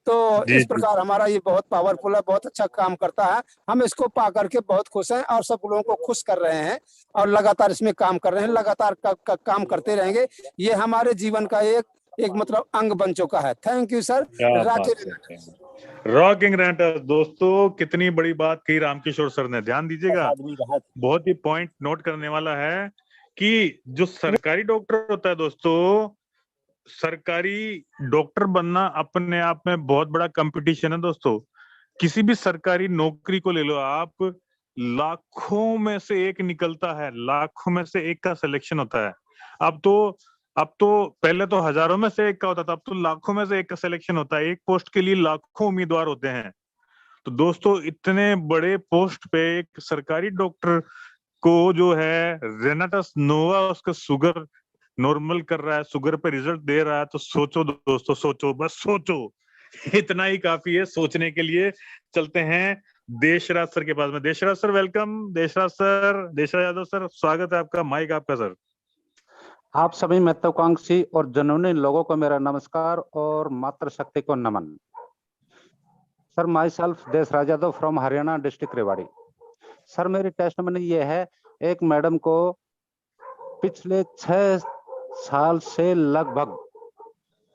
तो जी इस जी प्रकार हमारा ये बहुत पावरफुल है, बहुत अच्छा काम करता है। हम इसको पा करके बहुत खुश हैं और सब लोगों को खुश कर रहे हैं और लगातार इसमें काम कर रहे हैं, लगातार काम करते रहेंगे। ये हमारे जीवन का एक मतलब अंग बन चुका है। Thank you sir. क्या बात है। रॉकिंग रेंटर्स दोस्तों, कितनी बड़ी बात कही रामकिशोर सर ने, ध्यान दीजिएगा, बहुत ही पॉइंट नोट करने वाला है कि जो सरकारी डॉक्टर होता है दोस्तों, सरकारी डॉक्टर बनना अपने आप में बहुत बड़ा कंपटीशन है दोस्तों। किसी भी सरकारी नौकरी को ले लो आप, लाखों में से एक निकलता है, लाखों में से एक का सिलेक्शन होता है। अब तो पहले तो हजारों में से एक का होता था, अब तो लाखों में से एक का सिलेक्शन होता है। एक पोस्ट के लिए लाखों उम्मीदवार होते हैं। तो दोस्तों, इतने बड़े पोस्ट पे एक सरकारी डॉक्टर को जो है रेनाटस नोवा उसका शुगर नॉर्मल कर रहा है, शुगर पे रिजल्ट दे रहा है, तो सोचो दोस्तों, सोचो, बस सोचो। इतना ही काफी है सोचने के लिए। चलते हैं देशराज सर के पास में। Deshraj sir welcome. Deshraj sir, Deshraj Yadav sir, स्वागत है आपका, माइक आपका सर। आप सभी महत्वाकांक्षी और जनूनी लोगों को मेरा नमस्कार और मातृशक्ति को नमन। Sir, myself Deshraj Yadav from Haryana district Rewari. Sir, मेरी टेस्टमनी ये है, एक मैडम को पिछले 6 साल से लगभग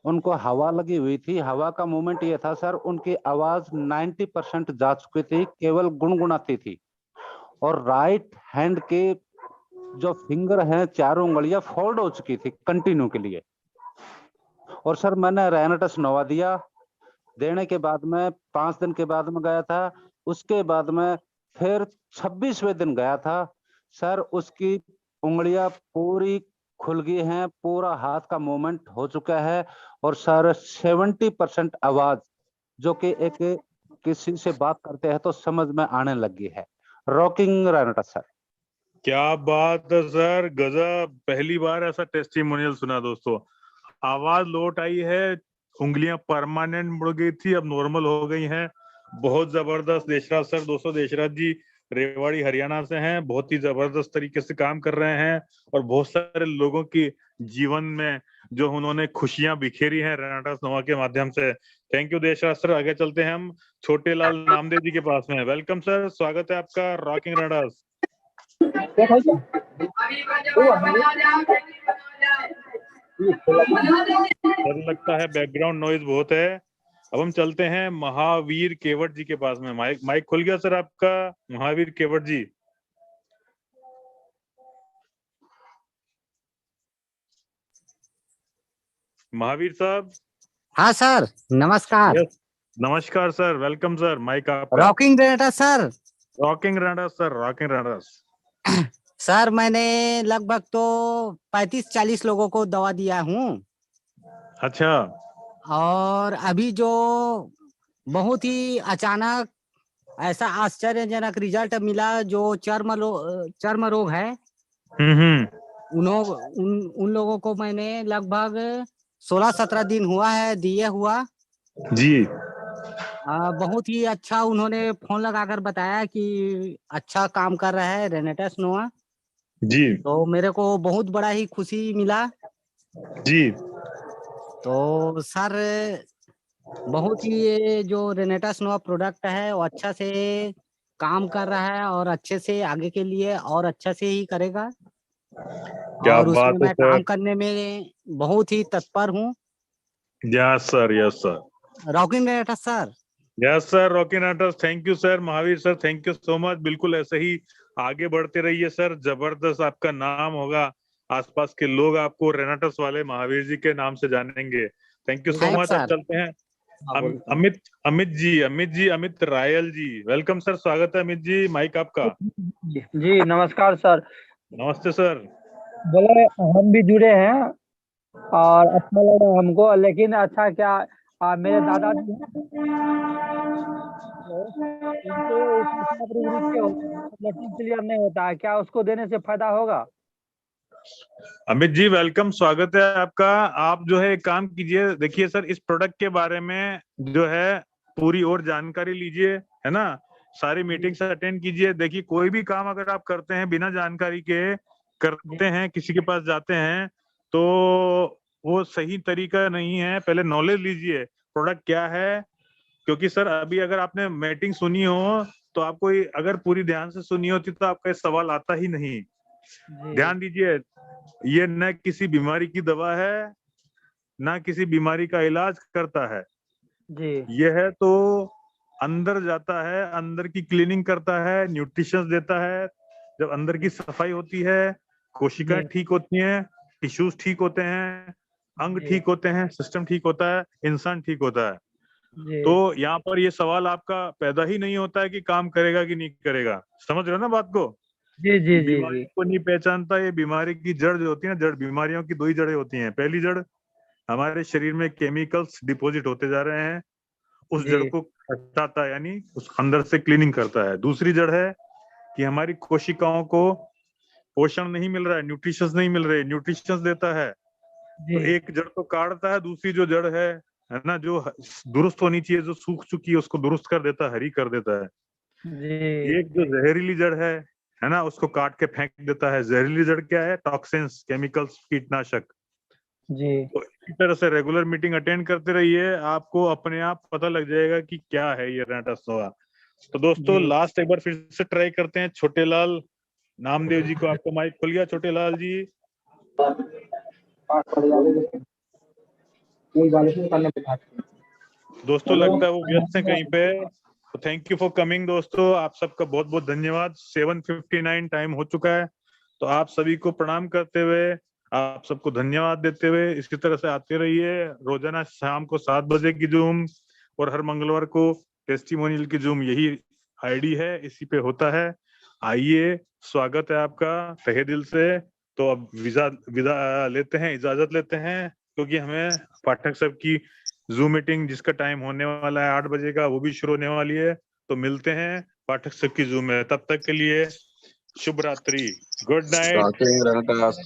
उनको हवा लगी हुई थी। हवा का मूवमेंट ये था सर, उनकी आवाज 90% जा चुकी थी, केवल गुनगुनाती थी। और राइट हैंड के जो फिंगर हैं, चारों उंगलियां फोल्ड हो चुकी थी कंटिन्यू के लिए। और सर, मैंने रेनाटस नोवा दिया। देने के बाद में 5 दिन के बाद में गया था। उसके बाद में फिर 26वें दिन गया था। सर, उसकी उंगलियां पूरी खुल गई हैं, पूरा हाथ का मूवमेंट हो चुका है। और सर, 70% आवाज जो कि एक किसी से बात करते हैं तो समझ में आने लगी है। Rocking Renatus sir. क्या बात है सर, गजब। पहली बार ऐसा टेस्टिमोनियल सुना दोस्तों। आवाज लौट आई है, उंगलियां परमानेंट मुड़ गई थी, अब नॉर्मल हो गई हैं। बहुत जबरदस्त देशराज सर। दोस्तों, देशराज जी रेवाड़ी हरियाणा से हैं, बहुत ही जबरदस्त तरीके से काम कर रहे हैं और बहुत सारे लोगों की जीवन में जो उन्होंने खुशियां बिखेरी हैं रेनाटस नोवा के माध्यम से। Thank you Deshraj sir. आगे चलते हैं हम छोटे लाल नामदेव जी के पास में। वेलकम सर, स्वागत है आपका, रॉकिंग रेनाटस। सर, लगता है बैकग्राउंड नॉइज बहुत है। अब हम चलते हैं महावीर केवट जी के पास में। माइक खुल गया सर आपका, महावीर केवट जी। महावीर साहब। हाँ सर, नमस्कार। यस, नमस्कार सर, वेलकम सर, माइक आपका। Rocking Renatus sir. Rocking Renatus sir, rocking Renatus. Sir, मैंने लगभग तो 35-40 लोगों को दवा दिया हूँ। अच्छा। और अभी जो बहुत ही अचानक ऐसा आश्चर्यजनक रिजल्ट मिला, जो चर्म रोग है, उन लोगों को मैंने लगभग 16-17 दिन हुआ है दिए हुआ जी। बहुत ही अच्छा उन्होंने फोन लगाकर बताया कि अच्छा काम कर रहा है रेनाटस नोवा जी। तो मेरे को बहुत बड़ा ही खुशी मिला जी। तो सर, बहुत ही ये जो रेनाटस नोवा प्रोडक्ट है वो अच्छा से काम कर रहा है और अच्छे से आगे के लिए और अच्छा से ही करेगा। क्या और उसमें बात है मैं सर। काम करने में बहुत ही तत्पर हूँ। Yes sir, yes sir. Rocking Renatus sir. Yes sir, rocking Renatus. Thank you sir, Mahavir sir, thank you so much. बिल्कुल ऐसे ही आगे बढ़ते रहिए सर, जबरदस्त आपका नाम होगा, आसपास के लोग आपको रेनाटस वाले महावीर जी के नाम से जानेंगे। Thank you so much. अब चलते हैं अमित रायल जी। वेलकम सर, स्वागत है अमित जी, माइक आपका। जी नमस्कार सर। नमस्ते सर। बोले हम भी जुड़े हैं और अच्छा लगा हमको, लेकिन अच्छा क्या मेरे दादाजी क्लियर नहीं होता है क्या, उसको देने से फायदा होगा? अमित जी वेलकम, स्वागत है आपका। आप जो है एक काम कीजिए, देखिए सर, इस प्रोडक्ट के बारे में जो है पूरी और जानकारी लीजिए, है ना, सारी मीटिंग्स अटेंड कीजिए। देखिए, कोई भी काम अगर आप करते हैं बिना जानकारी के करते हैं, किसी के पास जाते हैं, तो वो सही तरीका नहीं है। पहले नॉलेज लीजिए, प्रोडक्ट क्या है, क्योंकि सर अभी अगर आपने मीटिंग सुनी हो तो आपको अगर पूरी ध्यान से सुनी होती तो आपका ये सवाल आता ही नहीं। ध्यान दीजिए, ये न किसी बीमारी की दवा है, ना किसी बीमारी का इलाज करता है जी। यह है तो अंदर जाता है, अंदर की क्लीनिंग करता है, न्यूट्रिशन देता है। जब अंदर की सफाई होती है, कोशिकाएं ठीक होती हैं, टिश्यूज ठीक होते हैं, अंग ठीक होते हैं, सिस्टम ठीक होता है, इंसान ठीक होता है। तो यहाँ पर ये सवाल आपका पैदा ही नहीं होता है कि काम करेगा कि नहीं करेगा। समझ रहे हो ना बात को? जी जी जी बीमारी को नहीं पहचानता। ये बीमारी की जड़ जो होती है ना, जड़, बीमारियों की दो ही जड़ें होती हैं। पहली जड़, हमारे शरीर में केमिकल्स डिपॉजिट होते जा रहे हैं, उस जड़ को हटाता है, यानी उस अंदर से क्लीनिंग करता है। दूसरी जड़ है कि हमारी कोशिकाओं को पोषण नहीं मिल रहा है, न्यूट्रिशंस नहीं मिल रहे, न्यूट्रिशंस देता है। तो एक जड़ तो काटता है, दूसरी जो जड़ है ना, जो दुरुस्त होनी चाहिए, जो सूख चुकी है, उसको दुरुस्त कर देता है, हरी कर देता है। एक जो जहरीली जड़ है ना, उसको काट के फेंक देता है। जहरीली जड़ क्या है? टॉक्सिन्स, केमिकल्स, कीटनाशक। जी। तो इसी तरह से रेगुलर मीटिंग अटेंड करते रहिए, आपको अपने आप पता लग जाएगा कि क्या है ये रेनेटास नोवा। तो दोस्तों लास्ट एक बार फिर से ट्राई करते हैं। छोटे लाल नामदेव जी को, आपको माइक खुल गया छोटे लाल जी? दोस्तों लगता है वो व्यस्त है कहीं पे। तो थैंक यू फॉर कमिंग दोस्तों, आप सबका बहुत बहुत धन्यवाद। 7:59 टाइम हो चुका है, तो आप सभी को प्रणाम करते हुए, आप सबको धन्यवाद देते हुए इसी तरह से आते रहिए। रोजाना शाम को 7 बजे की जूम और हर मंगलवार को टेस्टिमोनियल की जूम, यही आईडी है, इसी पे होता है। आइए, स्वागत है आपका तहे दिल से। तो अब विदा लेते हैं, इजाजत लेते हैं, क्योंकि हमें पाठक सब की जूम मीटिंग जिसका टाइम होने वाला है 8 बजे का, वो भी शुरू होने वाली है। तो मिलते हैं पाठक सब की जूम में। तब तक के लिए शुभ रात्रि, गुड नाइट। रॉकिंग रेनेटास।